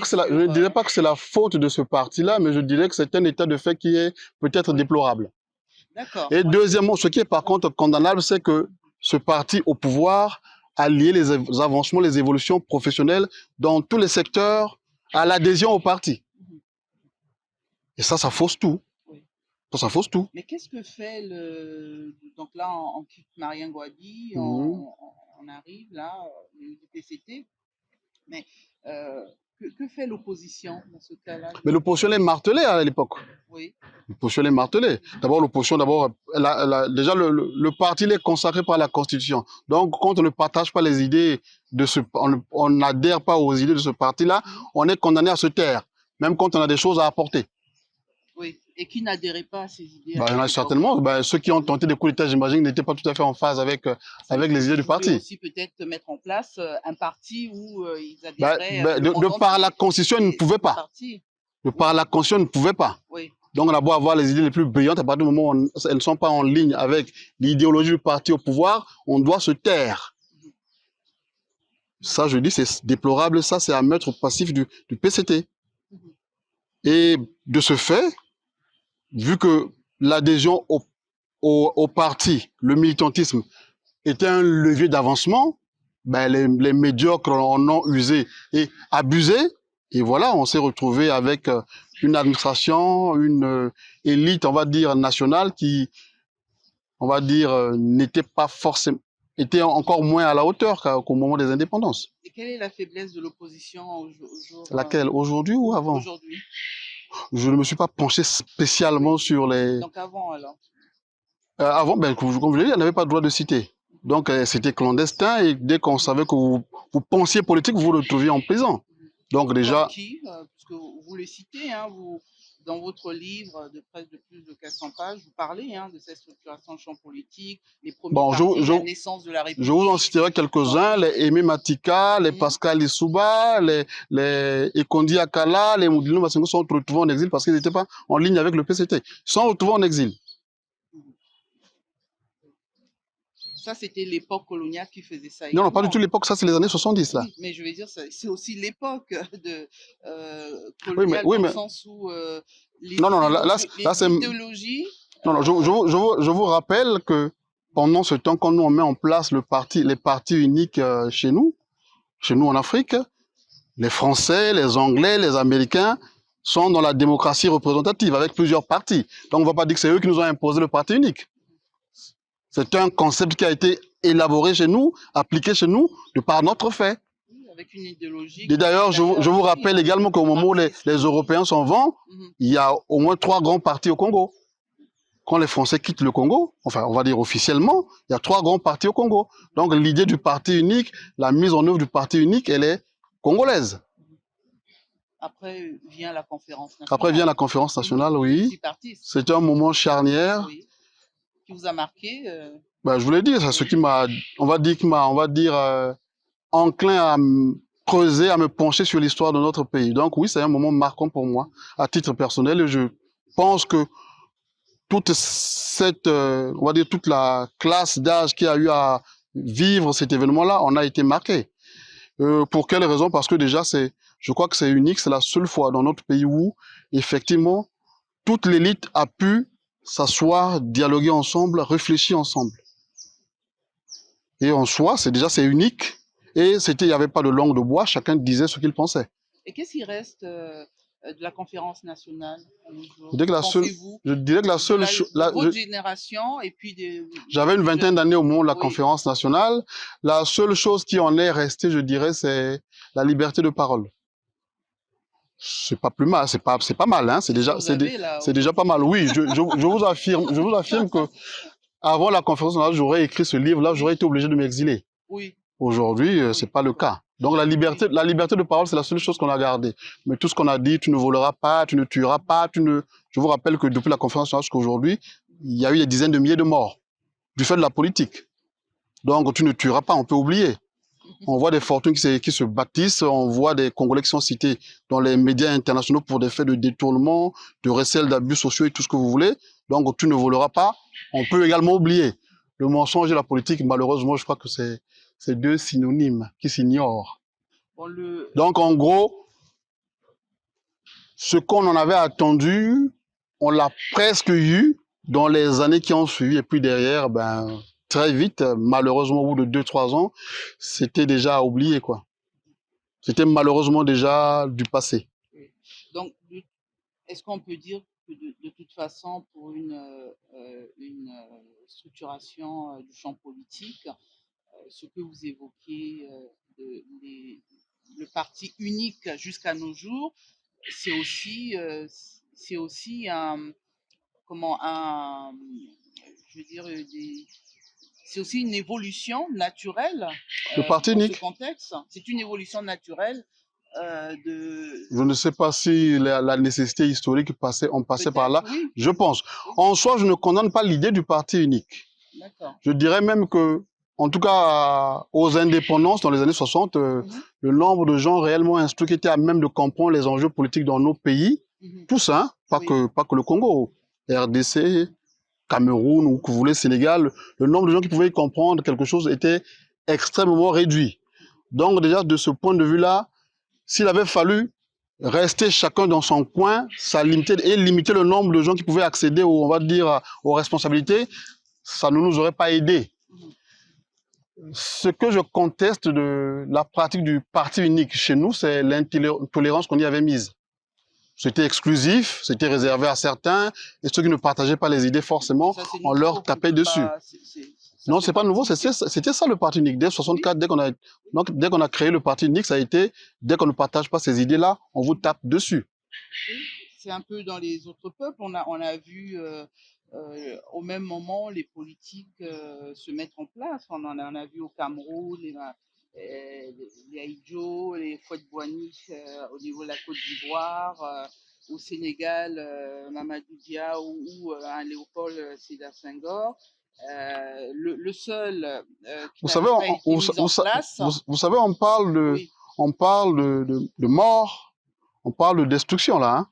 que c'est la faute de ce parti-là, mais je dirais que c'est un état de fait qui est peut-être déplorable. Et deuxièmement, ce qui est par contre condamnable, c'est que ce parti au pouvoir a lié les avancements, les évolutions professionnelles dans tous les secteurs à l'adhésion au parti. Et ça fausse tout. Ça fausse tout. Mais qu'est-ce que fait Donc là, on quitte Marien Ngouabi, on arrive là, du PCT. Mais que fait l'opposition dans ce cas-là? Mais l'opposition est martelée à l'époque. Oui. L'opposition est martelée. D'abord, l'opposition, déjà, le parti est consacré par la Constitution. Donc, quand on ne partage pas les idées on n'adhère pas aux idées de ce parti-là, on est condamné à se taire, même quand on a des choses à apporter. Oui. Et qui n'adhéraient pas à ces idées Bah, il y en a certainement. Bah, ceux qui ont tenté des coups d'État, j'imagine, n'étaient pas tout à fait en phase avec les idées du parti. Aussi peut-être mettre en place un parti où ils Bah, adhéraient de par la Constitution, ils ne pouvaient pas. De par la Constitution, ils ne pouvaient pas. Oui. Donc, on a beau avoir les idées les plus brillantes, à partir du moment où elles ne sont pas en ligne avec l'idéologie du parti au pouvoir, on doit se taire. Ça, je dis, c'est déplorable. Ça, c'est à mettre au passif du PCT. Et de ce fait, vu que l'adhésion au parti, le militantisme, était un levier d'avancement, ben les médiocres en ont usé et abusé. Et voilà, on s'est retrouvé avec une administration, une élite, on va dire, nationale qui, on va dire, n'était pas forcément, était encore moins à la hauteur qu'au moment des indépendances. Et quelle est la faiblesse de l'opposition aujourd'hui? Laquelle? Aujourd'hui ou avant? Aujourd'hui. Je ne me suis pas penché spécialement sur les... Donc avant, alors? Avant, ben, comme je l'ai dit, il n'y avait pas de droit de citer. Donc, c'était clandestin et dès qu'on savait que vous pensiez politique, vous vous retrouviez en prison. Donc, déjà... Comme qui? Parce que vous le citez, hein, dans votre livre de près de plus de 400 pages, vous parlez de cette structuration de champ politique, les premiers partis, la naissance de la République. Je vous en citerai quelques-uns, les Aimé Matika, les Pascal Issouba, les Ekondi Akala, les Moudilou Massengo sont retrouvés en exil parce qu'ils n'étaient pas en ligne avec le PCT. Ils sont retrouvés en exil. Ça, c'était l'époque coloniale qui faisait ça. Non, non, pas du tout l'époque, ça c'est les années 70 là. Oui, mais je veux dire, c'est aussi l'époque de coloniale dans le sens où les idéologies... Non, non, je vous rappelle que pendant ce temps, quand nous on met en place les partis uniques chez nous en Afrique, les Français, les Anglais, les Américains sont dans la démocratie représentative avec plusieurs partis. Donc on ne va pas dire que c'est eux qui nous ont imposé le parti unique. C'est un concept qui a été élaboré chez nous, appliqué chez nous, de par notre fait. Avec une idéologie. Et d'ailleurs, je vous rappelle également qu'au moment où les Européens s'en vont, il y a au moins 3 grands partis au Congo. Quand les Français quittent le Congo, enfin on va dire officiellement, il y a 3 grands partis au Congo. Donc l'idée du parti unique, la mise en œuvre du parti unique, elle est congolaise. Après vient la conférence nationale. Après vient la conférence nationale, oui. C'est un moment charnière. Oui. Qui vous a marqué Ben, je vous l'ai dit, c'est ce qui m'a, on va dire, enclin à creuser, à me pencher sur l'histoire de notre pays. Donc oui, c'est un moment marquant pour moi, à titre personnel. Et je pense que toute cette, on va dire toute la classe d'âge qui a eu à vivre cet événement-là, on a été marqué. Pour quelle raison? Parce que déjà, je crois que c'est unique, c'est la seule fois dans notre pays où, effectivement, toute l'élite a pu s'asseoir, dialoguer ensemble, réfléchir ensemble. Et en soi, c'est unique. Et il n'y avait pas de langue de bois, chacun disait ce qu'il pensait. Et qu'est-ce qui reste de la conférence nationale? Je dirais que la seule chose... Votre génération et puis... J'avais une vingtaine d'années au moment de la conférence nationale. La seule chose qui en est restée, je dirais, c'est la liberté de parole. C'est pas plus mal, c'est pas mal, hein. C'est déjà pas mal. Oui, je vous affirme que avant la conférence nationale, j'aurais écrit ce livre-là, j'aurais été obligé de m'exiler. Oui. Aujourd'hui, c'est pas le cas. Donc la liberté de parole, c'est la seule chose qu'on a gardée. Mais tout ce qu'on a dit, tu ne voleras pas, tu ne tueras pas, Je vous rappelle que depuis la conférence nationale jusqu'à aujourd'hui, il y a eu des dizaines de milliers de morts du fait de la politique. Donc tu ne tueras pas, on peut oublier. On voit des fortunes qui se bâtissent, on voit des Congolais qui sont cités dans les médias internationaux pour des faits de détournement, de recel, d'abus sociaux et tout ce que vous voulez. Donc tu ne voleras pas. On peut également oublier. Le mensonge et la politique, malheureusement, je crois que c'est deux synonymes qui s'ignorent. Donc en gros, ce qu'on en avait attendu, on l'a presque eu dans les années qui ont suivi. Et puis derrière, ben, très vite, malheureusement, au bout de 2-3 ans, c'était déjà oublié, quoi. C'était malheureusement déjà du passé. Donc, est-ce qu'on peut dire que de toute façon, pour une structuration du champ politique, ce que vous évoquez, le parti unique jusqu'à nos jours, c'est aussi c'est aussi une évolution naturelle le parti unique. dans ce contexte. C'est une évolution naturelle Je ne sais pas si la nécessité historique on passait par là. Oui. Je pense. En soi, je ne condamne pas l'idée du parti unique. Je dirais même que, en tout cas, aux indépendances, dans les années 60, le nombre de gens réellement instruits qui étaient à même de comprendre les enjeux politiques dans nos pays, tous, hein, pas que le Congo, RDC, Cameroun, ou que vous voulez, Sénégal, le nombre de gens qui pouvaient y comprendre quelque chose était extrêmement réduit. Donc déjà, de ce point de vue-là, s'il avait fallu rester chacun dans son coin, ça limitait le nombre de gens qui pouvaient accéder, on va dire, aux responsabilités, ça ne nous aurait pas aidé. Ce que je conteste de la pratique du parti unique chez nous, c'est l'intolérance qu'on y avait mise. C'était exclusif, c'était réservé à certains, et ceux qui ne partageaient pas les idées forcément, on leur tapait dessus. Non, c'est pas nouveau, c'était ça le parti unique. Dès 64, dès qu'on a créé le parti unique, ça a été, dès qu'on ne partage pas ces idées-là, on vous tape dessus. C'est un peu dans les autres peuples, on a vu au même moment les politiques se mettre en place. On a vu au Cameroun, les Aïdjo, les Fouette-Boigny au niveau de la Côte d'Ivoire, au Sénégal, Mamadou Dia ou un Léopold Sédar Senghor. Le seul qui n'avait pas été mis en place. Vous savez, on parle de mort, on parle de destruction là. Hein?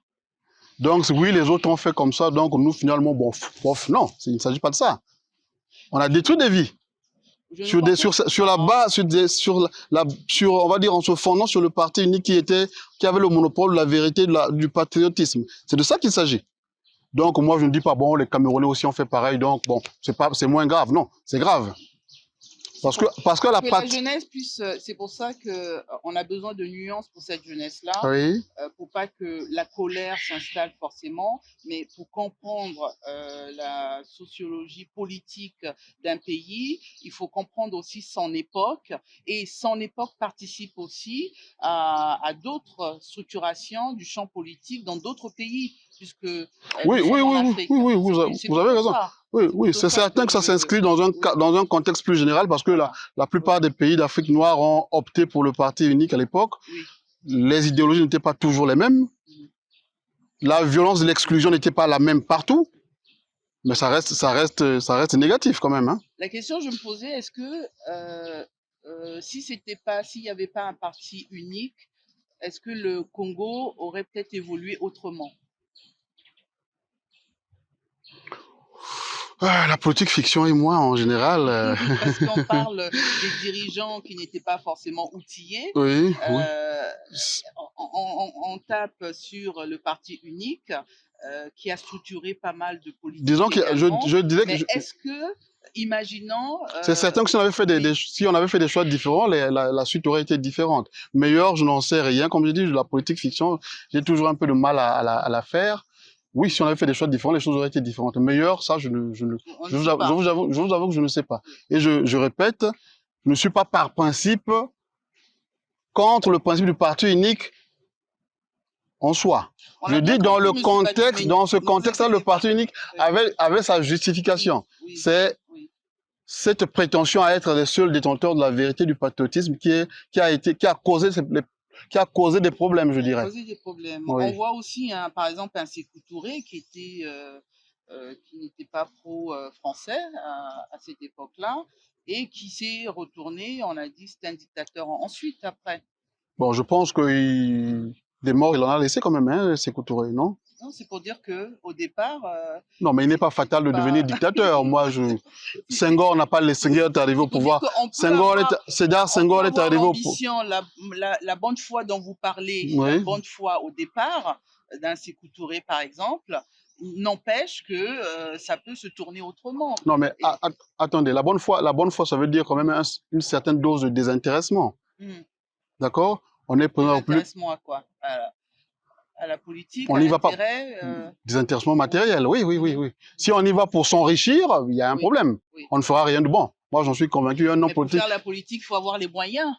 Donc oui, les autres ont fait comme ça, donc nous finalement, bon, non, il ne s'agit pas de ça. On a détruit des vies. Sur la base, on va dire en se fondant sur le parti unique qui avait le monopole de la vérité, du patriotisme. C'est de ça qu'il s'agit. Donc moi je ne dis pas, bon, les Camerounais aussi ont fait pareil, donc bon, c'est moins grave. Non, c'est grave. Parce que la jeunesse puisse, c'est pour ça qu'on a besoin de nuances pour cette jeunesse-là, oui. Pour pas que la colère s'installe forcément, mais pour comprendre la sociologie politique d'un pays, il faut comprendre aussi son époque, et son époque participe aussi à d'autres structurations du champ politique dans d'autres pays, puisque oui, vous avez raison. Oui, c'est certain que ça s'inscrit dans un contexte plus général parce que la plupart des pays d'Afrique noire ont opté pour le parti unique à l'époque. Oui. Les idéologies n'étaient pas toujours les mêmes. La violence de l'exclusion n'était pas la même partout. Mais ça reste négatif quand même. Hein. La question que je me posais, est-ce que s'il n'y avait pas un parti unique, est-ce que le Congo aurait peut-être évolué autrement? La politique fiction et moi, en général... Parce qu'on parle des dirigeants qui n'étaient pas forcément outillés. Oui, on tape sur le parti unique qui a structuré pas mal de politiques. Disons que je dirais mais est-ce que, imaginons... c'est certain que si on avait fait des choix différents, la suite aurait été différente. Meilleur, je n'en sais rien. Comme je dis, la politique fiction, j'ai toujours un peu de mal à la faire. Oui, si on avait fait des choix différents, les choses auraient été différentes. Meilleur, ça, je vous avoue que je ne sais pas. Et je répète, je ne suis pas par principe contre le principe du parti unique en soi. Je dis dans ce contexte-là, le parti unique avait sa justification. C'est cette prétention à être les seuls détenteurs de la vérité du patriotisme qui a causé des problèmes, je dirais. Des problèmes. Oui. On voit aussi, par exemple, un Sékou Touré qui n'était pas pro-français à cette époque-là et qui s'est retourné, on a dit, c'est un dictateur ensuite, après. Bon, je pense que des morts, il en a laissé quand même, hein, Sékou Touré, non? Non, c'est pour dire qu'au départ... non, mais il n'est pas fatal de devenir dictateur. Moi, Senghor n'a pas laissé être arrivé au pouvoir. Sédar Senghor est arrivé au pouvoir. La bonne foi dont vous parlez, la bonne foi au départ d'un Sékou Touré, par exemple, n'empêche que ça peut se tourner autrement. Non, mais attendez, la bonne foi, ça veut dire quand même une certaine dose de désintéressement. D'accord? On est prenant plus... Désintéressement à quoi? À la politique, on n'y va pas. Désintéressement matériel, oui. Si on y va pour s'enrichir, il y a un problème. Oui. On ne fera rien de bon. Moi, j'en suis convaincu. Pour faire la politique, il faut avoir les moyens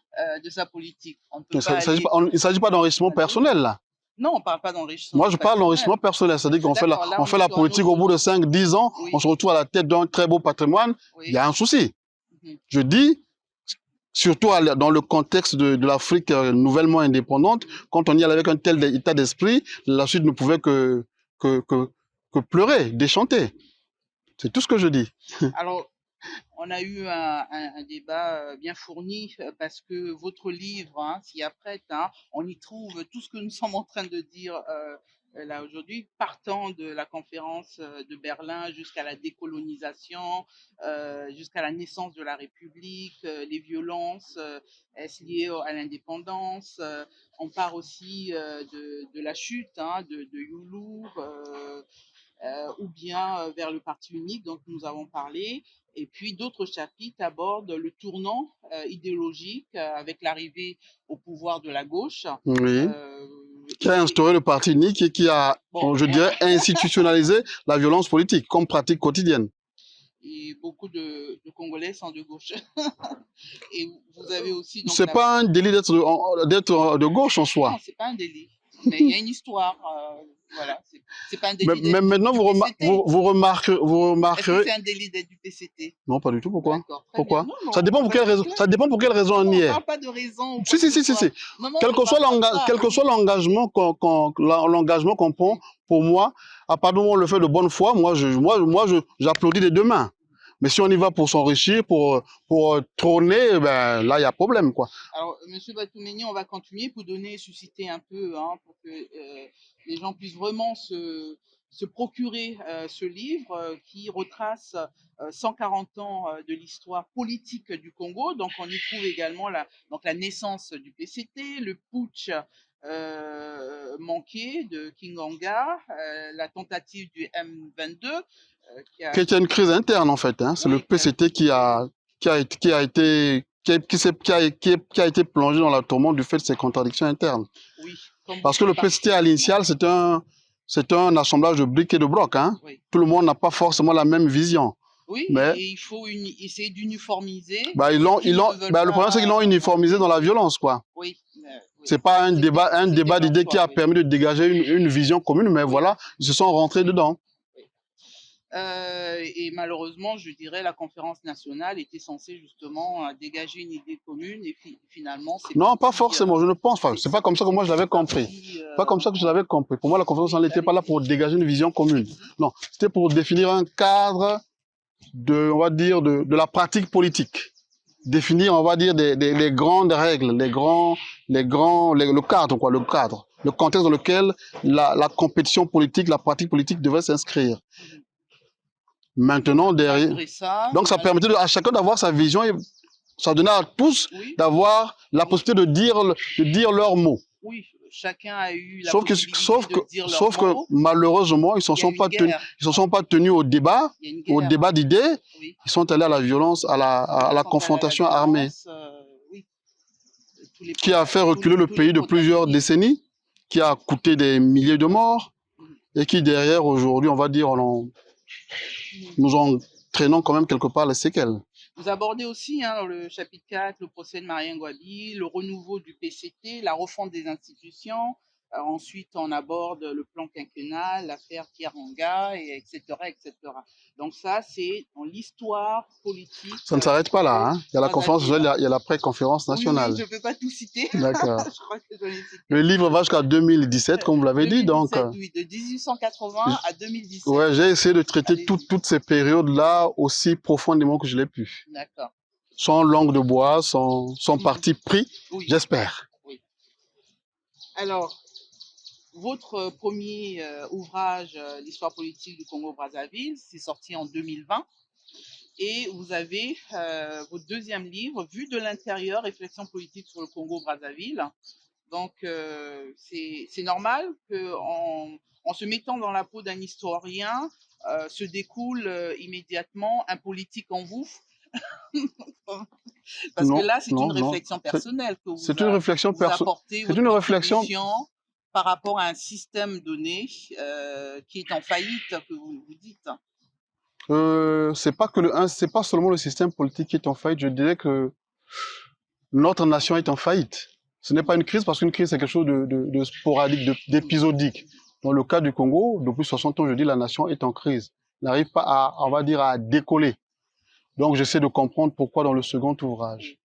de sa politique. Il ne s'agit pas d'enrichissement personnel, là. Non, on ne parle pas d'enrichissement. Moi, je parle d'enrichissement personnel. C'est-à-dire qu'on fait la politique au bout de 5-10 ans, on se retrouve à la tête d'un très beau patrimoine. Il y a un souci. Je dis, surtout dans le contexte de l'Afrique nouvellement indépendante, quand on y allait avec un tel état d'esprit, la suite ne pouvait que, que, que pleurer, déchanter. C'est tout ce que je dis. Alors, on a eu un débat bien fourni parce que votre livre hein, s'y apprête. Hein, on y trouve tout ce que nous sommes en train de dire là aujourd'hui, partant de la conférence de Berlin jusqu'à la décolonisation, jusqu'à la naissance de la République, les violences liées à l'indépendance. On part aussi de la chute hein, de Yulur. Ou bien vers le parti unique dont nous avons parlé. Et puis d'autres chapitres abordent le tournant idéologique avec l'arrivée au pouvoir de la gauche. Oui. Qui a instauré le parti unique et qui a, je dirais, institutionnalisé la violence politique comme pratique quotidienne. Et beaucoup de Congolais sont de gauche. Et vous avez aussi... C'est pas un délit d'être de gauche en soi. Non, c'est pas un délit. Mais il y a une histoire. Voilà, c'est pas un délit. Mais maintenant, vous remarquerez. Est-ce que c'est un délit d'être du PCT? Non, pas du tout. Pourquoi? Pourquoi? Non, ça dépend pour quelle raison. Ça dépend pour quelle raison on y est. On parle pas de raison. Si. Quel que soit l'engagement qu'on prend, pour moi, à part on le fait de bonne foi, moi, j'applaudis des deux mains. Mais si on y va pour s'enrichir, pour trôner, ben là, il y a problème, quoi. Alors, Monsieur Batoumeni, on va continuer pour susciter un peu, hein, pour que les gens puissent vraiment se procurer ce livre qui retrace 140 ans de l'histoire politique du Congo. Donc, on y trouve également la naissance du PCT, le putsch manqué de Kinganga, la tentative du M22, qui était une crise interne en fait. Hein. C'est le PCT qui a été plongé dans la tourmente du fait de ses contradictions internes. Oui, parce que le PCT à l'initial, c'est un assemblage de briques et de blocs. Hein. Oui. Tout le monde n'a pas forcément la même vision. Oui, mais et il faut essayer d'uniformiser. Le problème, c'est qu'ils l'ont uniformisé dans la violence, quoi. Oui. C'est pas un débat d'idées qui a permis de dégager une vision commune, mais voilà, ils se sont rentrés dedans. Et malheureusement, je dirais, la conférence nationale était censée justement dégager une idée commune et finalement... Non, pas forcément, je ne pense pas. C'est pas comme ça que moi je l'avais compris. Pas comme ça que je l'avais compris. Pour moi, la conférence n'était pas là pour dégager une vision commune. Non, c'était pour définir un cadre on va dire, de la pratique politique. Définir, on va dire, les grandes règles, le cadre, quoi, le contexte dans lequel la compétition politique, la pratique politique devait s'inscrire. Maintenant, derrière. Donc, ça permettait à chacun d'avoir sa vision et ça donnait à tous d'avoir la possibilité de dire leurs mots. Oui, chacun a eu la possibilité de dire leurs mots. Sauf que malheureusement, ils ne se sont pas tenus au débat d'idées. Oui. Ils sont allés à la violence, à la confrontation armée. Qui a fait reculer le pays de plusieurs décennies, qui a coûté des milliers de morts et qui derrière, aujourd'hui, on va dire, nous entraînons quand même quelque part les séquelles. Vous abordez aussi dans le chapitre 4 le procès de Marien Ngouabi, le renouveau du PCT, la refonte des institutions. Ensuite, on aborde le plan quinquennal, l'affaire Kieranga, etc., etc. Donc ça, c'est dans l'histoire politique. Ça ne s'arrête pas là. Hein. Il y a la conférence, il y a la pré-conférence nationale. Oui, je ne peux pas tout citer. D'accord. Le livre va jusqu'à 2017, comme vous l'avez dit. Donc, oui, de 1880 à 2017. Ouais, j'ai essayé de traiter toutes ces périodes-là aussi profondément que je l'ai pu. D'accord. Sans langue de bois, sans parti pris, j'espère. Oui. Alors, votre premier ouvrage, l'histoire politique du Congo-Brazzaville, c'est sorti en 2020. Et vous avez votre deuxième livre, Vue de l'intérieur, réflexion politique sur le Congo-Brazzaville. Donc, c'est normal qu'en se mettant dans la peau d'un historien, se découle immédiatement un politique en vous. Parce que là, c'est une réflexion personnelle que vous apportez. C'est une réflexion par rapport à un système donné qui est en faillite, que vous dites. C'est pas seulement le système politique qui est en faillite. Je dirais que notre nation est en faillite. Ce n'est pas une crise parce qu'une crise c'est quelque chose de sporadique, d'épisodique. Dans le cas du Congo, depuis 60 ans, je dis la nation est en crise. Elle n'arrive pas on va dire, à décoller. Donc j'essaie de comprendre pourquoi dans le second ouvrage.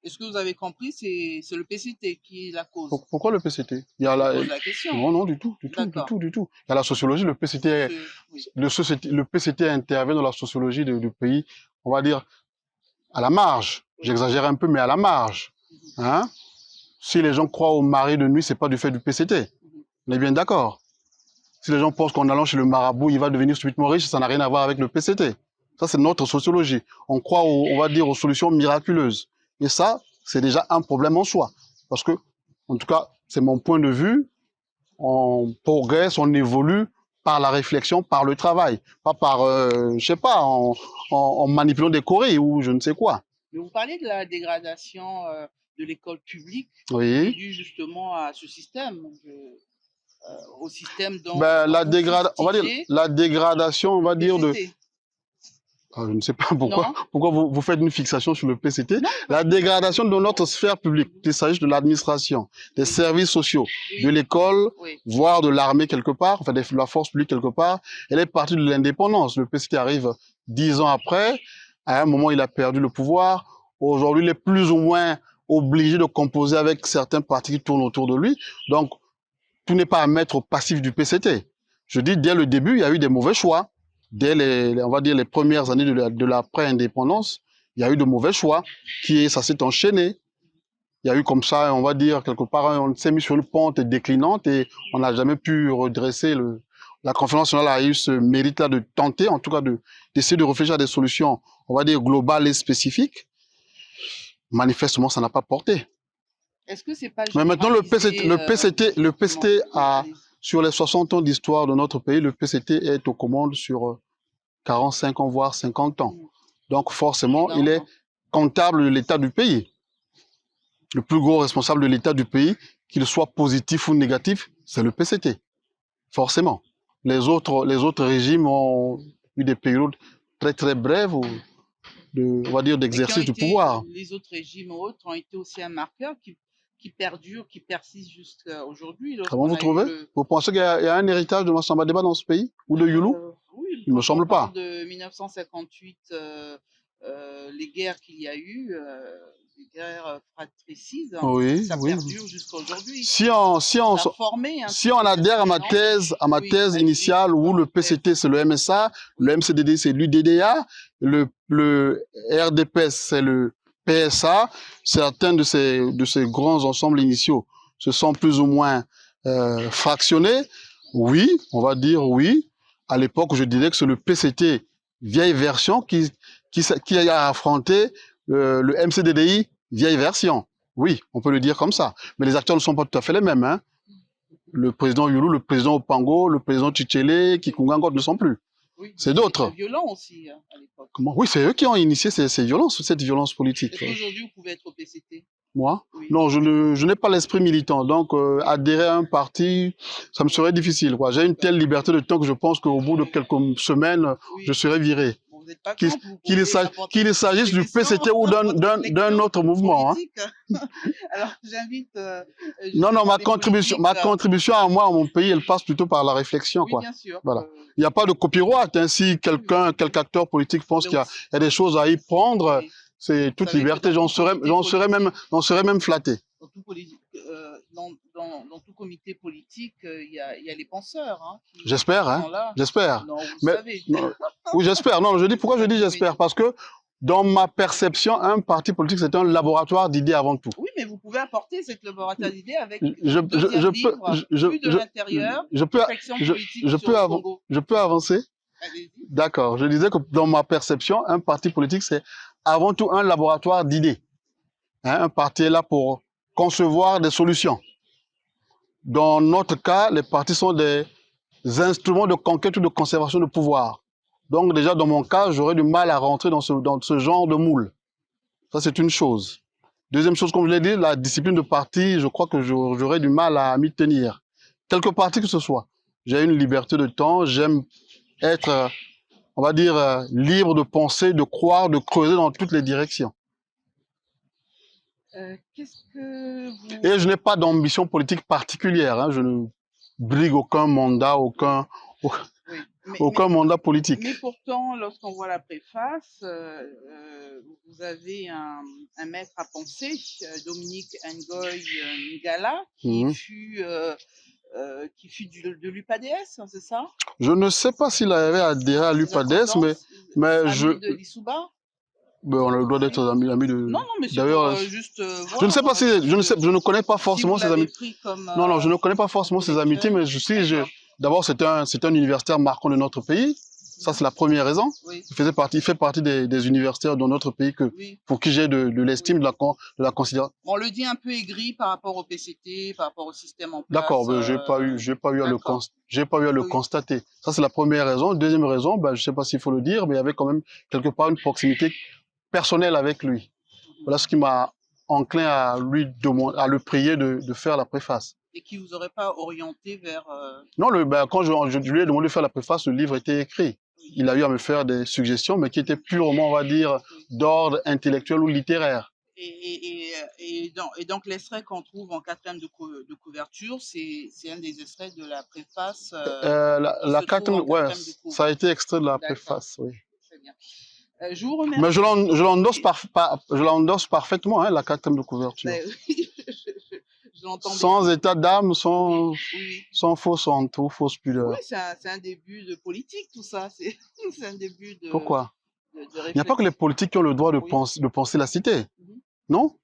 Est-ce que vous avez compris, c'est le PCT qui est la cause? Pourquoi le PCT? Il y a Je pose la question. Non, non, du tout. D'accord. Il y a la sociologie, le PCT, Oui. le PCT intervient dans la sociologie du pays, on va dire, à la marge. J'exagère un peu, mais à la marge. Hein? Si les gens croient au mari de nuit, c'est pas du fait du PCT. On est bien d'accord. Si les gens pensent qu'en allant chez le marabout, il va devenir subitement riche, ça n'a rien à voir avec le PCT. Ça, c'est notre sociologie. On croit, on va dire, aux solutions miraculeuses. Et ça, c'est déjà un problème en soi. Parce que, en tout cas, c'est mon point de vue, on progresse, on évolue par la réflexion, par le travail. Pas par, je sais pas, en manipulant des choris ou je ne sais quoi. Mais vous parlez de la dégradation de l'école publique Oui. due justement à ce système, au système dont, Ben, dont on va dire, la dégradation, on va dire, de... PCT. Ah, je ne sais pas pourquoi, Non. pourquoi vous faites une fixation sur le PCT. Non, La dégradation de notre sphère publique, qu'il s'agisse de l'administration, des services sociaux, oui. de l'école, Oui. voire de l'armée quelque part, enfin de la force publique quelque part, elle est partie de l'indépendance. Le PCT arrive 10 ans après. À un moment, il a perdu le pouvoir. Aujourd'hui, il est plus ou moins obligé de composer avec certains partis qui tournent autour de lui. Donc, tout n'est pas à mettre au passif du PCT. Je dis, dès le début, il y a eu des mauvais choix. Dès on va dire, les premières années de l'après-indépendance, il y a eu de mauvais choix, ça s'est enchaîné. Il y a eu comme ça, on va dire, quelque part, on s'est mis sur une pente déclinante et on n'a jamais pu redresser la conférence nationale a eu ce mérite-là de tenter, en tout cas, d'essayer de réfléchir à des solutions, on va dire, globales et spécifiques. Manifestement, ça n'a pas porté. Est-ce que c'est pas Mais maintenant, le PCT a, sur les 60 ans d'histoire de notre pays, le PCT est aux commandes sur 45 ans, voire 50 ans. Donc, forcément, il est comptable de l'état du pays. Le plus gros responsable de l'état du pays, qu'il soit positif ou négatif, c'est le PCT. Forcément. Les autres régimes ont eu des périodes très, très brèves on va dire, d'exercice du pouvoir. Les autres régimes autres ont été aussi un marqueur qui perdure, qui persiste jusqu'à aujourd'hui. Comment vous trouvez? Vous pensez qu'il y a un héritage de Massamba Déba dans ce pays? Ou de Youlou? Oui, il ne me semble pas. De 1958, les guerres qu'il y a eu, les guerres fratricides, oui, ça perdure jusqu'à aujourd'hui. Si on adhère à ma thèse initiale où le PCT c'est le MSA, le MCDD c'est l'UDDA, le RDPS c'est le PSA, certains de ces grands ensembles initiaux se sont plus ou moins fractionnés. Oui, on va dire oui. À l'époque, je dirais que c'est le PCT vieille version qui a affronté le MCDDI vieille version. Oui, on peut le dire comme ça. Mais les acteurs ne sont pas tout à fait les mêmes. Hein. Le président Youlou, le président Opango, le président Tchichele, Kikungangot ne sont plus. Oui, c'est d'autres. C'est violent aussi hein, à l'époque. Oui, c'est eux qui ont initié cette violence politique. Est-ce qu'aujourd'hui vous pouvez être au PCT? Moi? Oui. Non, je n'ai pas l'esprit militant. Donc, adhérer à un parti, ça me serait difficile. J'ai une telle liberté de temps que je pense qu'au bout de quelques semaines, je serais viré. Qu'il s'agisse du PCT ou d'un autre mouvement. Hein. Alors, j'invite... non, ma contribution à moi, à mon pays, elle passe plutôt par la réflexion. Oui, quoi. Bien sûr. Voilà. Il n'y a pas de copyright. Hein. Si quelque acteur politique pense qu'il y a des choses à y prendre, c'est toute liberté. J'en serais même flatté. Dans tout comité politique, il y a les penseurs. Hein, j'espère, hein. J'espère. Mais savez. Oui, j'espère. Non, pourquoi je dis j'espère? Parce que dans ma perception, un parti politique, c'est un laboratoire d'idées avant tout. Oui, mais vous pouvez apporter cette laboratoire d'idées avec de l'intérieur, je peux avancer. D'accord. Je disais que dans ma perception, un parti politique, c'est avant tout un laboratoire d'idées. Hein, un parti est là pour concevoir des solutions. Dans notre cas, les partis sont des instruments de conquête ou de conservation de pouvoir. Donc déjà, dans mon cas, j'aurais du mal à rentrer dans ce genre de moule. Ça, c'est une chose. Deuxième chose, comme je l'ai dit, la discipline de parti, je crois que j'aurais du mal à m'y tenir. Quelque parti que ce soit. J'ai une liberté de temps, j'aime être, on va dire, libre de penser, de croire, de creuser dans toutes les directions. Et je n'ai pas d'ambition politique particulière. Hein. Je ne brigue aucun mandat, aucun mandat politique. Mais pourtant, lorsqu'on voit la préface, vous avez un maître à penser, Dominique Ngoy Ngala, Mhm. qui fut de l'UPADS, c'est ça? Je ne sais pas s'il avait adhéré à l'UPADES, mais ami de Lissouba? On a le droit d'être amis de. Non, mais c'est D'ailleurs, pour juste je ne sais pas si je ne connais pas forcément si ses amis. pris comme, Non, je ne connais pas forcément ses amitiés, mais d'abord c'est un universitaire marquant de notre pays. Ça c'est la première raison. Oui. Il fait partie des universitaires dans notre pays pour qui j'ai de l'estime, de la considération. On le dit un peu aigri par rapport au PCT, par rapport au système en place. D'accord, mais j'ai pas eu à le constater. Ça c'est la première raison. Deuxième raison, je sais pas s'il faut le dire, mais il y avait quand même quelque part une proximité personnelle avec lui. Voilà ce qui m'a enclin à le prier de faire la préface. Et qui vous aurait pas orienté vers... Non, quand je lui ai demandé de faire la préface, le livre était écrit. Il a eu à me faire des suggestions, mais qui étaient purement, on va dire, d'ordre intellectuel ou littéraire. Et donc l'extrait qu'on trouve en 4e de couverture, c'est un des extraits de la préface. La 4e, ouais, ça a été extrait de la préface, oui. Très bien. Je vous remercie. Mais je l'endosse parfaitement, hein, la 4e de couverture. Oui, sans état d'âme, sans fausse honte ou fausse pudeur. Oui, c'est un début de politique, tout ça. C'est un début de... Pourquoi? Il n'y a pas que les politiques qui ont le droit de penser la cité. Non?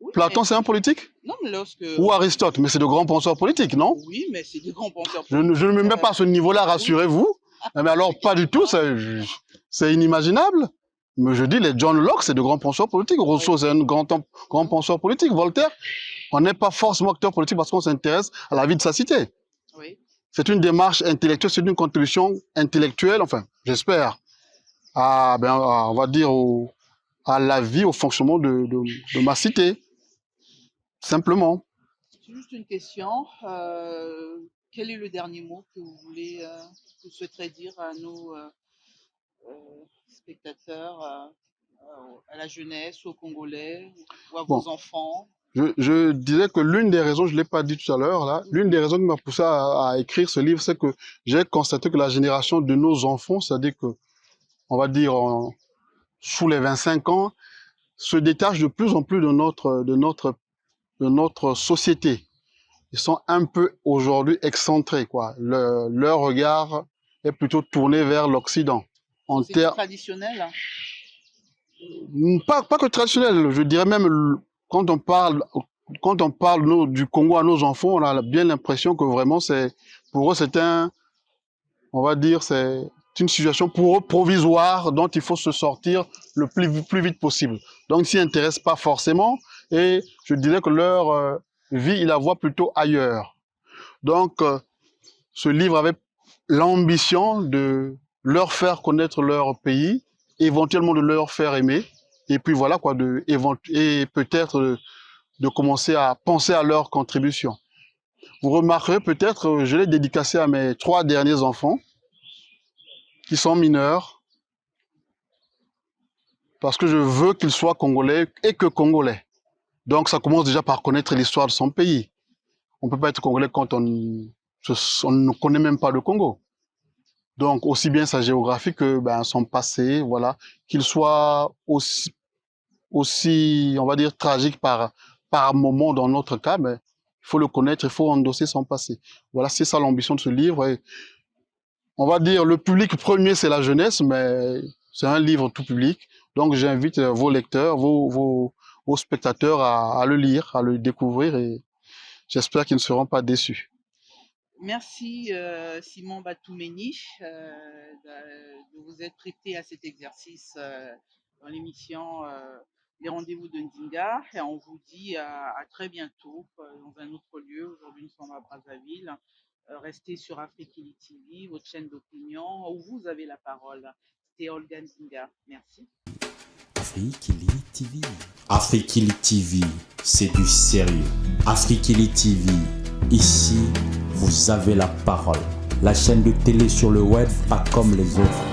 Oui, Platon, c'est un politique? Non, mais Ou Aristote, mais c'est de grands penseurs politiques, non? Oui, mais c'est de grands penseurs politiques. Je ne me mets pas à ce niveau-là, rassurez-vous. Mais alors, pas du tout, c'est inimaginable. Mais je dis, les John Locke, c'est de grands penseurs politiques. Rousseau, c'est un grand penseur politique. Voltaire, on n'est pas forcément acteur politique parce qu'on s'intéresse à la vie de sa cité. Oui. C'est une démarche intellectuelle, c'est une contribution intellectuelle, enfin, j'espère, on va dire, à la vie, au fonctionnement de ma cité. Simplement. C'est juste une question. Quel est le dernier mot que vous souhaiterez dire à nos spectateurs, à la jeunesse, aux Congolais, ou à vos enfants? Je dirais que l'une des raisons, je ne l'ai pas dit tout à l'heure, là, l'une des raisons qui m'a poussé à écrire ce livre, c'est que j'ai constaté que la génération de nos enfants, c'est-à-dire que, on va dire, sous les 25 ans, se détache de plus en plus de notre société. Ils sont un peu aujourd'hui excentrés, quoi. Leur regard est plutôt tourné vers l'Occident. C'est traditionnel? Pas que traditionnel, je dirais même, quand on parle du Congo à nos enfants, on a bien l'impression que vraiment pour eux c'est on va dire, c'est une situation pour eux provisoire dont il faut se sortir le plus vite possible. Donc ils s'y intéressent pas forcément et je dirais que leur vie, ils la voient plutôt ailleurs. Donc ce livre avait l'ambition de leur faire connaître leur pays, éventuellement de leur faire aimer, et puis voilà quoi, et peut-être de commencer à penser à leur contribution. Vous remarquerez peut-être, je l'ai dédicacé à mes 3 derniers enfants, qui sont mineurs, parce que je veux qu'ils soient congolais et que congolais. Donc ça commence déjà par connaître l'histoire de son pays. On ne peut pas être congolais quand on ne connaît même pas le Congo. Donc aussi bien sa géographie que son passé, voilà, qu'il soit aussi, on va dire, tragique par moment dans notre cas, mais il faut le connaître, il faut endosser son passé. Voilà, c'est ça l'ambition de ce livre. Et on va dire, le public premier, c'est la jeunesse, mais c'est un livre tout public. Donc j'invite vos lecteurs, vos spectateurs à le lire, à le découvrir, et j'espère qu'ils ne seront pas déçus. Merci Simon Batoumeni de vous être prêté à cet exercice dans l'émission Les Rendez-vous de Ndinga, et on vous dit à très bientôt dans un autre lieu. Aujourd'hui nous sommes à Brazzaville. Restez sur Afrikili TV, votre chaîne d'opinion, où vous avez la parole. C'était Olga Ndinga. Merci. Afrikili TV. Afrikili TV, c'est du sérieux. Afrikili TV, ici, vous avez la parole. La chaîne de télé sur le web, pas comme les autres.